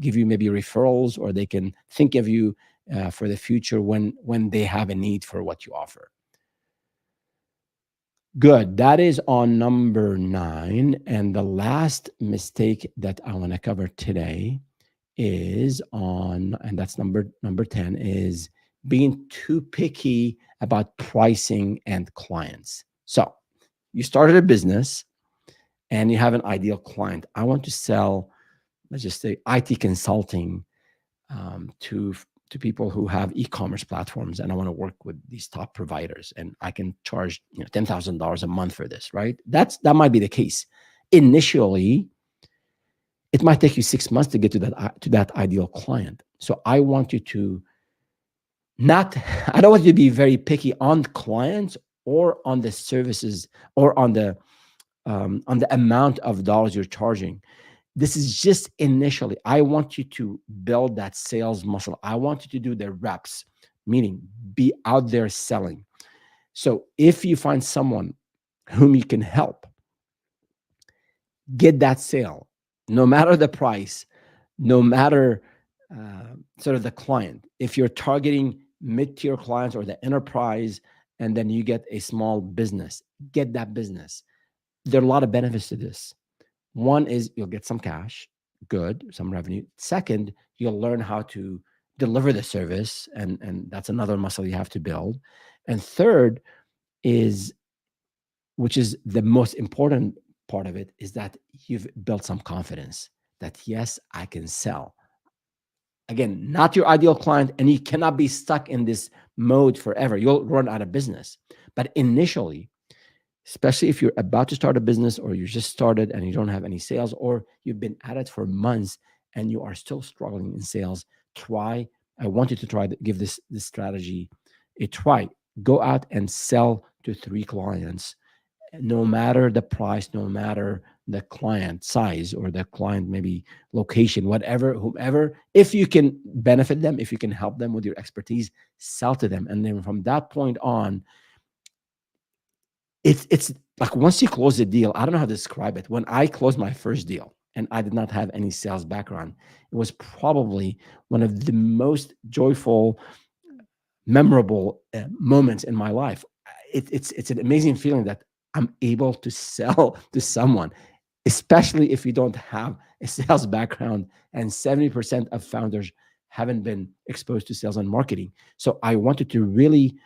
give you maybe referrals, or they can think of you for the future when they have a need for what you offer. Good. That is on number 9. And the last mistake that I want to cover today is and that's number 10, is being too picky about pricing and clients. So you started a business and you have an ideal client. I want to sell, let's just say, IT consulting to people who have e-commerce platforms, and I want to work with these top providers, and I can charge $10,000 a month for this, right? That might be the case. Initially, it might take you 6 months to get to that ideal client. So I want you to not, I don't want you to be very picky on clients, or on the services, or on the amount of dollars you're charging. This is just initially. I want you to build that sales muscle. I want you to do the reps, meaning be out there selling. So if you find someone whom you can help, get that sale, no matter the price, no matter sort of the client. If you're targeting mid-tier clients or the enterprise, and then you get a small business, get that business. There are a lot of benefits to this. One is you'll get some cash, good, some revenue. Second, you'll learn how to deliver the service, and that's another muscle you have to build. And third is, which is the most important part of it, is that you've built some confidence that, yes, I can sell. Again, not your ideal client, and you cannot be stuck in this mode forever. You'll run out of business. But initially, especially if you're about to start a business, or you just started and you don't have any sales, or you've been at it for months and you are still struggling in sales, I want you to try to give this strategy a try. Go out and sell to 3 clients, no matter the price, no matter the client size, or the client maybe location, whatever, whomever. If you can benefit them, if you can help them with your expertise, sell to them. And then from that point on, it's like once you close the deal, I don't know how to describe it. When I closed my first deal and I did not have any sales background, it was probably one of the most joyful, memorable moments in my life. It's an amazing feeling that I'm able to sell to someone, especially if you don't have a sales background. And 70% of founders haven't been exposed to sales and marketing. So I wanted to really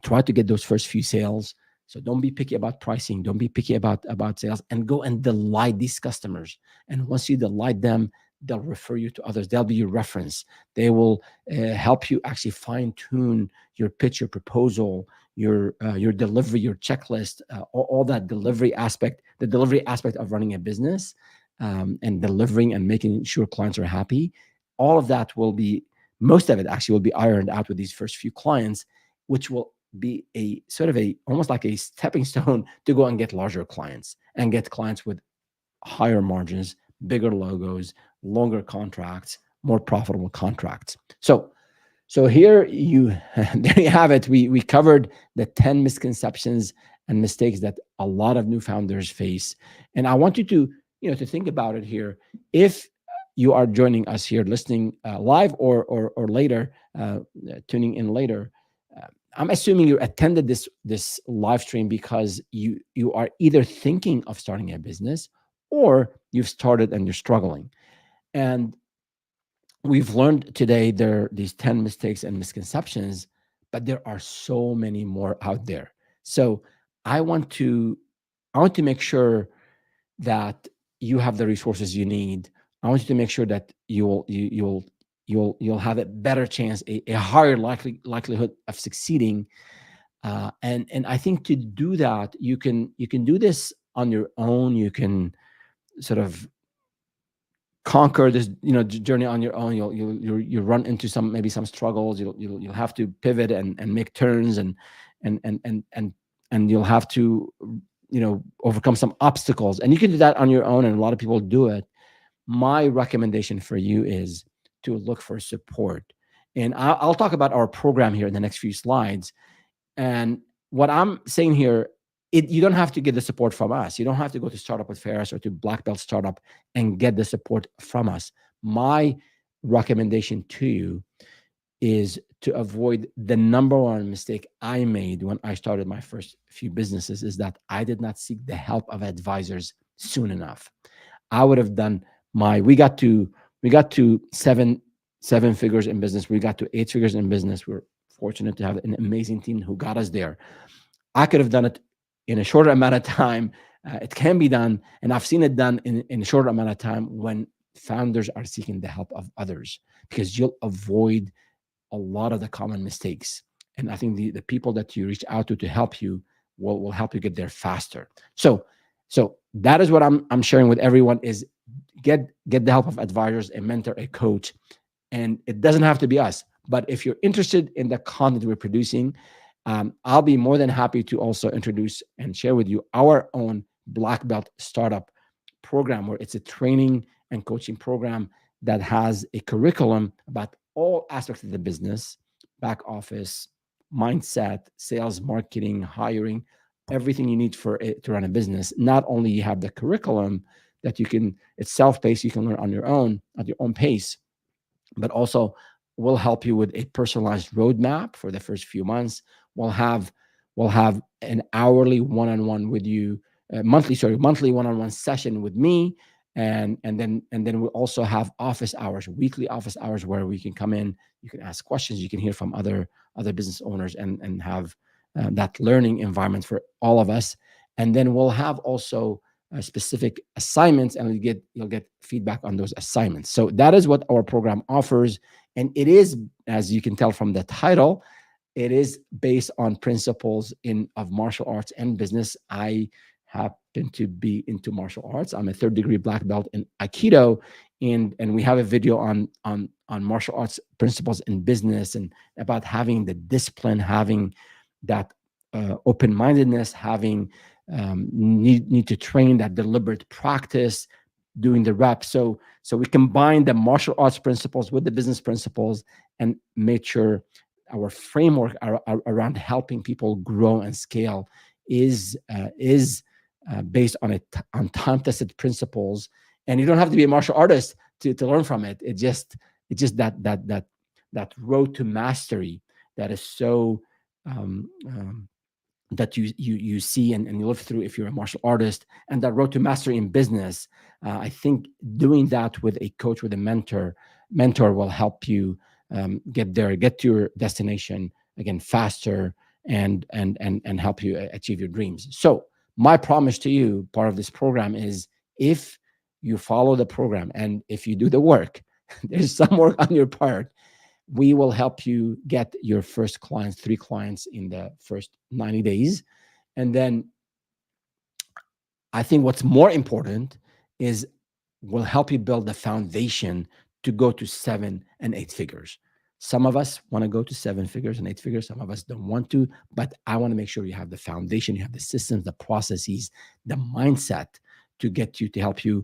try to get those first few sales. So don't be picky about pricing, don't be picky about sales, and go and delight these customers. And once you delight them, they'll refer you to others, they'll be your reference. They will help you actually fine tune your pitch, your proposal, your delivery, your checklist, all that delivery aspect, the delivery aspect of running a business, and delivering and making sure clients are happy. All of that will be, most of it actually will be ironed out with these first few clients, which will be a sort of a almost like a stepping stone to go and get larger clients and get clients with higher margins, bigger logos, longer contracts, more profitable contracts. So here you there you have it. We covered the 10 misconceptions and mistakes that a lot of new founders face. And I want you to, to think about it here. If you are joining us here, listening live or later, tuning in later, I'm assuming you attended this live stream because you are either thinking of starting a business or you've started and you're struggling. And we've learned today there are these 10 mistakes and misconceptions, but there are so many more out there. So I want to I want to make sure that you have the resources you need. I want you to make sure that you'll have a better chance, a higher likelihood of succeeding. And I think to do that, you can do this on your own. You can sort of conquer this journey on your own. You'll run into maybe some struggles. You'll have to pivot and make turns, and and and and and you'll have to overcome some obstacles, and you can do that on your own, and a lot of people do it. My recommendation for you is to look for support, and I'll talk about our program here in the next few slides. And what I'm saying here, you don't have to get the support from us. You don't have to go to Startup with Ferris or to Black Belt Startup and get the support from us. My recommendation to you is to avoid the number one mistake I made when I started my first few businesses, is that I did not seek the help of advisors soon enough. I would have done we got to seven figures in business. We got to eight figures in business. We're fortunate to have an amazing team who got us there. I could have done it in a shorter amount of time. It can be done, and I've seen it done in a shorter amount of time when founders are seeking the help of others, because you'll avoid a lot of the common mistakes. And I think the people that you reach out to help you will help you get there faster. So that is what I'm sharing with everyone, is get the help of advisors, a mentor, a coach. And it doesn't have to be us, but if you're interested in the content we're producing, I'll be more than happy to also introduce and share with you our own Black Belt Startup program, where it's a training and coaching program that has a curriculum about all aspects of the business: back office, mindset, sales, marketing, hiring, everything you need for it to run a business. Not only you have the curriculum that it's self-paced, you can learn on your own at your own pace, but also we'll help you with a personalized roadmap for the first few months. We'll have an hourly one-on-one with you, monthly one-on-one session with me, and then we also have office hours, weekly office hours, where we can come in, you can ask questions, you can hear from other business owners, and have that learning environment for all of us. And then we'll have also specific assignments, and you'll get feedback on those assignments. So that is what our program offers, and it is, as you can tell from the title, it is based on principles of martial arts and business. I happen to be into martial arts. I'm a third-degree black belt in Aikido, and we have a video on martial arts principles in business, and about having the discipline, having that open-mindedness, having need to train that deliberate practice, doing the reps. So we combine the martial arts principles with the business principles, and make sure our framework around helping people grow and scale is based on on time-tested principles, and you don't have to be a martial artist to learn from it. It's just that road to mastery that is so that you see and you live through if you're a martial artist, and that road to mastery in business. I think doing that with a coach, with a mentor will help you get there, get to your destination again faster, and help you achieve your dreams. So my promise to you, part of this program, is if you follow the program and if you do the work, there's some work on your part, we will help you get your first clients, 3 clients in the first 90 days. And then I think what's more important is we'll help you build the foundation to go to 7 and 8 figures. Some of us want to go to 7 figures and 8 figures. Some of us don't want to, but I want to make sure you have the foundation, you have the systems, the processes, the mindset to get you, to help you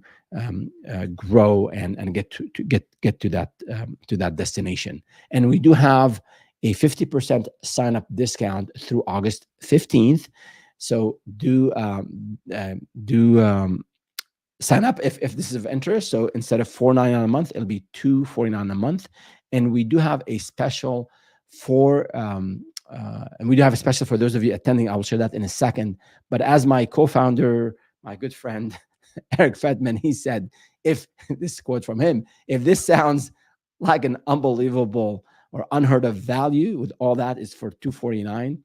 grow and get to that destination. And we do have a 50% sign up discount through August 15th. So do sign up if this is of interest. So instead of $4.99 a month, it'll be $2.49 a month. And we do have a special for and we do have a special for those of you attending. I will share that in a second. But as my co-founder, my good friend Eric Fedman, he said, if this quote from him, if this sounds like an unbelievable or unheard of value, with all that is for $2.49,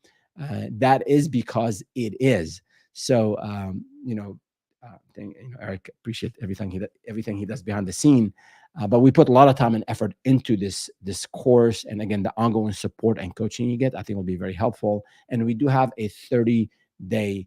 that is because it is. So Eric, appreciate everything he does behind the scene. But we put a lot of time and effort into this course, and again, the ongoing support and coaching you get, I think, will be very helpful. And we do have a 30-day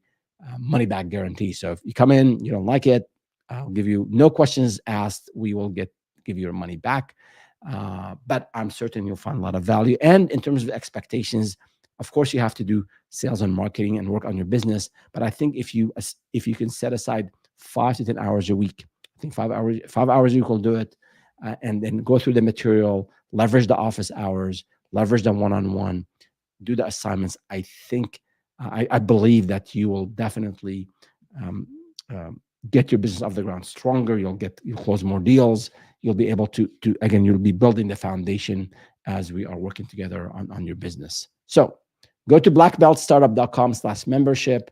money back guarantee. So if you come in, you don't like it, I'll give you no questions asked. We will give you your money back. But I'm certain you'll find a lot of value. And in terms of expectations, of course, you have to do sales and marketing and work on your business. But I think if you can set aside 5 to 10 hours a week, I think 5 hours a week will do it, and then go through the material, leverage the office hours, leverage the one-on-one, do the assignments. I think I believe that you will definitely get your business off the ground stronger. You'll close more deals. You'll be able to again, you'll be building the foundation as we are working together on your business. So go to blackbeltstartup.com/membership,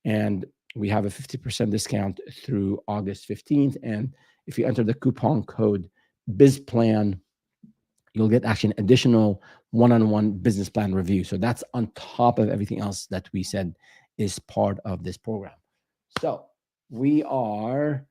and we have a 50% discount through August 15th. And if you enter the coupon code BizPlan, you'll get actually an additional one-on-one business plan review. So that's on top of everything else that we said is part of this program. So we are a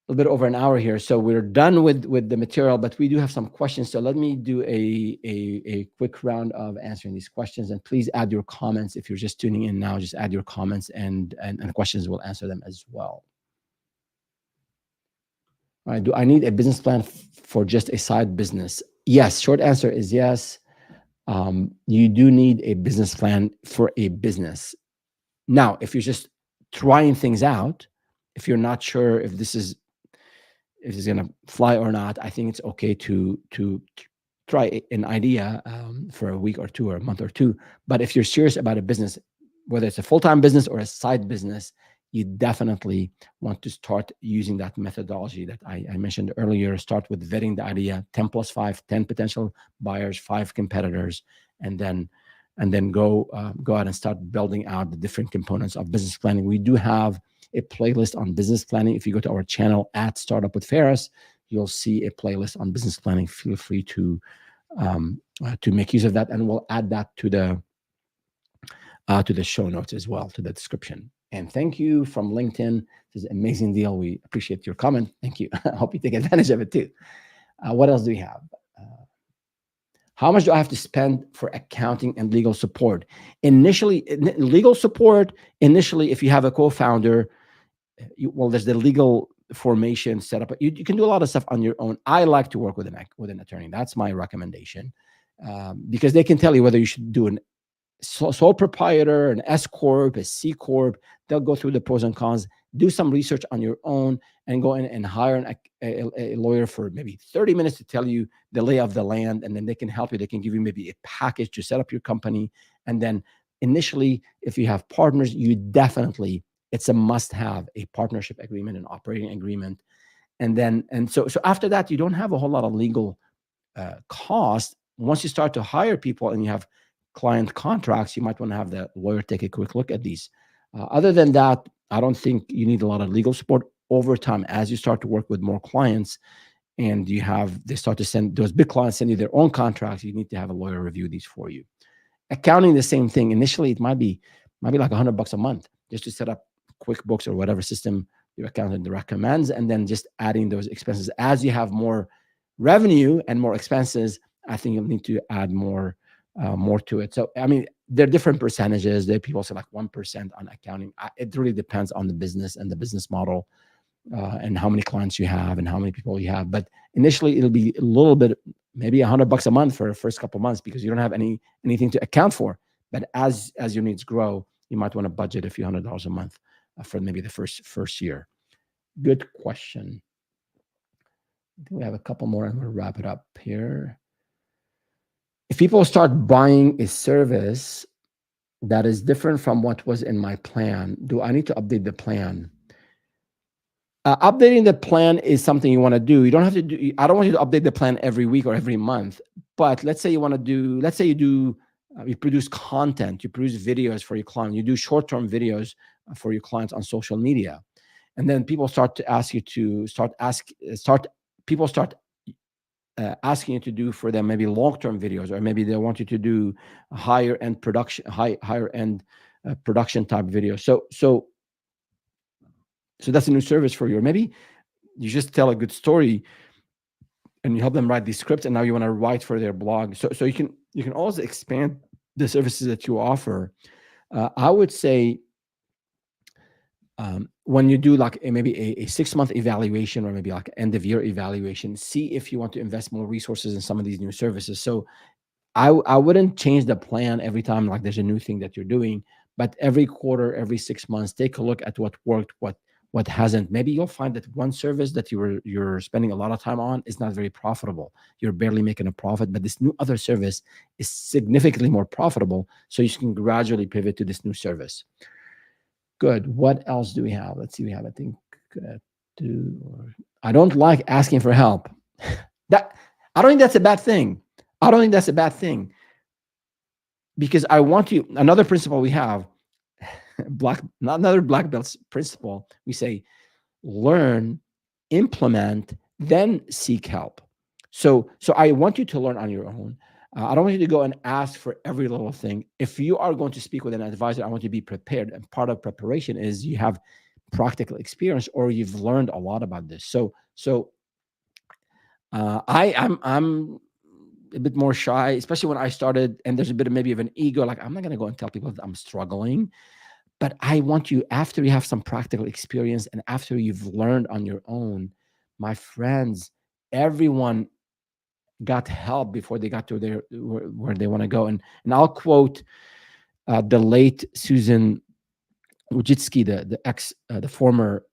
little bit over an hour here. So we're done with the material, but we do have some questions. So let me do a quick round of answering these questions. And please add your comments. If you're just tuning in now, just add your comments and questions. We'll answer them as well. All right. Do I need a business plan for just a side business? Yes. Short answer is yes. You do need a business plan for a business. Now, if you're just trying things out, if you're not sure if this is going to fly or not, I think it's okay to try an idea for a week or two or a month or two. But if you're serious about a business, whether it's a full-time business or a side business, you definitely want to start using that methodology that I mentioned earlier. Start with vetting the idea, 10 plus 5, 10 potential buyers, 5 competitors, and then go out and start building out the different components of business planning. We do have a playlist on business planning. If you go to our channel at Startup with Ferris, you'll see a playlist on business planning. Feel free to make use of that, and we'll add that to the show notes as well, to the description. And thank you from LinkedIn. This is an amazing deal. We appreciate your comment. Thank you. I hope you take advantage of it too. What else do we have? How much do I have to spend for accounting and legal support? Legal support, if you have a co-founder, there's the legal formation set up. You can do a lot of stuff on your own. I like to work with an attorney. That's my recommendation, because they can tell you whether you should do an sole proprietor, an S corp, a C corp. They'll go through the pros and cons. Do some research on your own, and go in and hire a lawyer for maybe 30 minutes to tell you the lay of the land, and then they can help you. They can give you maybe a package to set up your company, and then initially, if you have partners, you definitely, it's a must have a partnership agreement, an operating agreement. And then, so after that, you don't have a whole lot of legal cost. Once you start to hire people and you have client contracts, you might want to have the lawyer take a quick look at these. Other than that, I don't think you need a lot of legal support. Over time, as you start to work with more clients and they start to send, those big clients send you their own contracts, you need to have a lawyer review these for you. Accounting, the same thing. Initially, it might be like $100 a month just to set up QuickBooks or whatever system your accountant recommends, and then just adding those expenses as you have more revenue and more expenses. I think you'll need to add more to it. So I mean, there are different percentages. There are people say like 1% on accounting. It really depends on the business and the business model, and how many clients you have and how many people you have. But initially, it'll be a little bit, maybe $100 a month for the first couple of months because you don't have anything to account for. But as your needs grow, you might want to budget a few $100s a month for maybe the first year. Good question. I think we have a couple more and we'll wrap it up here. If people start buying a service that is different from what was in my plan, do I need to update the plan? Updating the plan is something you want to do. You don't have to do. I don't want you to update the plan every week or every month. But let's say you want to do. Let's say you produce content. You produce videos for your client. You do short-term videos for your clients on social media, and then people start to ask you to people start asking you to do for them maybe long-term videos, or maybe they want you to do higher end production type videos. So that's a new service for you. Or maybe you just tell a good story and you help them write these scripts, and now you want to write for their blog. So you can always expand the services that you offer. I would say when you do like maybe a 6-month evaluation, or maybe like end of year evaluation, see if you want to invest more resources in some of these new services. So I wouldn't change the plan every time like there's a new thing that you're doing, but every quarter, every 6 months, take a look at what worked, what hasn't. Maybe you'll find that one service that you're spending a lot of time on is not very profitable. You're barely making a profit, but this new other service is significantly more profitable. So you can gradually pivot to this new service. Good. What else do we have? Let's see. We have, I think, I don't like asking for help. I don't think that's a bad thing. Because I want you, another principle we have, another black belts principle, we say learn, implement, then seek help. So I want you to learn on your own. I don't want you to go and ask for every little thing. If you are going to speak with an advisor, I want you to be prepared. And part of preparation is you have practical experience or you've learned a lot about this. So I'm a bit more shy, especially when I started, and there's a bit of maybe of an ego. Like, I'm not going to go and tell people that I'm struggling. But I want you, after you have some practical experience and after you've learned on your own, my friends, everyone got help before they got to where they want to go. And I'll quote the late Susan Wojcicki, the former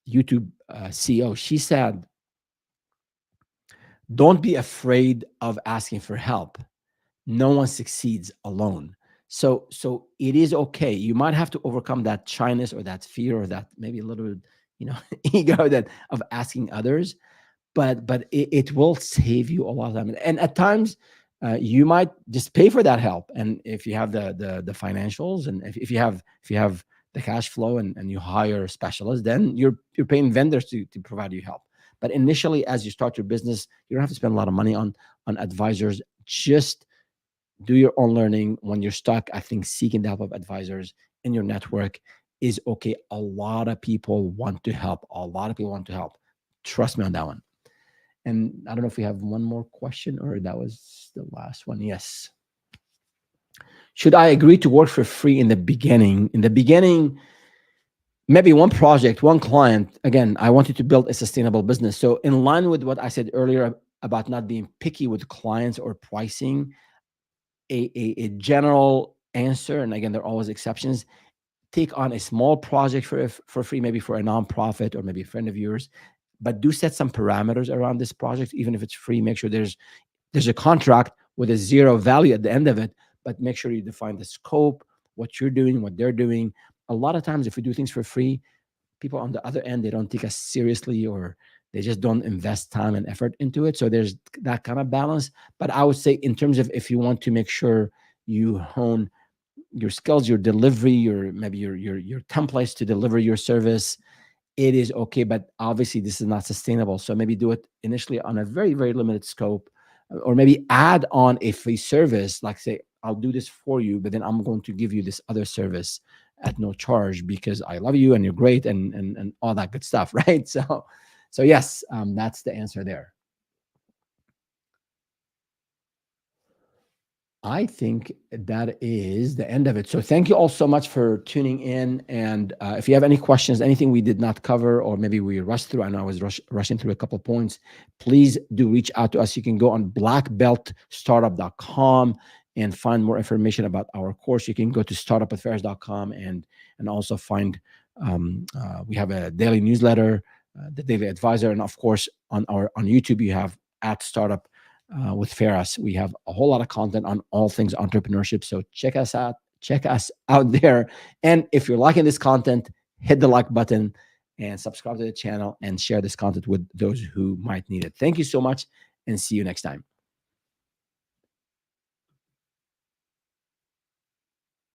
YouTube CEO. She said, "Don't be afraid of asking for help. No one succeeds alone." So it is okay. You might have to overcome that shyness or that fear or that maybe a little bit, ego of asking others, but it will save you a lot of time. And at times, you might just pay for that help. And if you have the financials, and if you have the cash flow, and you hire specialists, then you're paying vendors to provide you help. But initially, as you start your business, you don't have to spend a lot of money on advisors. Just do your own learning. When you're stuck, I think seeking the help of advisors in your network is okay. A lot of people want to help. Trust me on that one. And I don't know if we have one more question or that was the last one. Yes. Should I agree to work for free in the beginning? In the beginning, maybe one project, one client. Again, I wanted to build a sustainable business. So in line with what I said earlier about not being picky with clients or pricing, a general answer, and again, there are always exceptions, take on a small project for free, maybe for a nonprofit or maybe a friend of yours, but do set some parameters around this project. Even if it's free, make sure there's a contract with a zero value at the end of it, but make sure you define the scope, what you're doing, what they're doing. A lot of times, if we do things for free, people on the other end, they don't take us seriously, or they just don't invest time and effort into it. So there's that kind of balance. But I would say, in terms of, if you want to make sure you hone your skills, your delivery, your maybe your templates to deliver your service, it is okay. But obviously, this is not sustainable. So maybe do it initially on a very, very limited scope, or maybe add on a free service, like say, I'll do this for you, but then I'm going to give you this other service at no charge because I love you and you're great, and all that good stuff, right? So yes, that's the answer there. I think that is the end of it. So thank you all so much for tuning in. And if you have any questions, anything we did not cover, or maybe we rushed through, I know I was rushing through a couple of points, please do reach out to us. You can go on blackbeltstartup.com and find more information about our course. You can go to startupaffairs.com and also find, we have a daily newsletter, the Daily Advisor, and of course on YouTube you have at Startup with Ferris. We have a whole lot of content on all things entrepreneurship. So check us out. Check us out there. And if you're liking this content, hit the like button and subscribe to the channel and share this content with those who might need it. Thank you so much, and see you next time.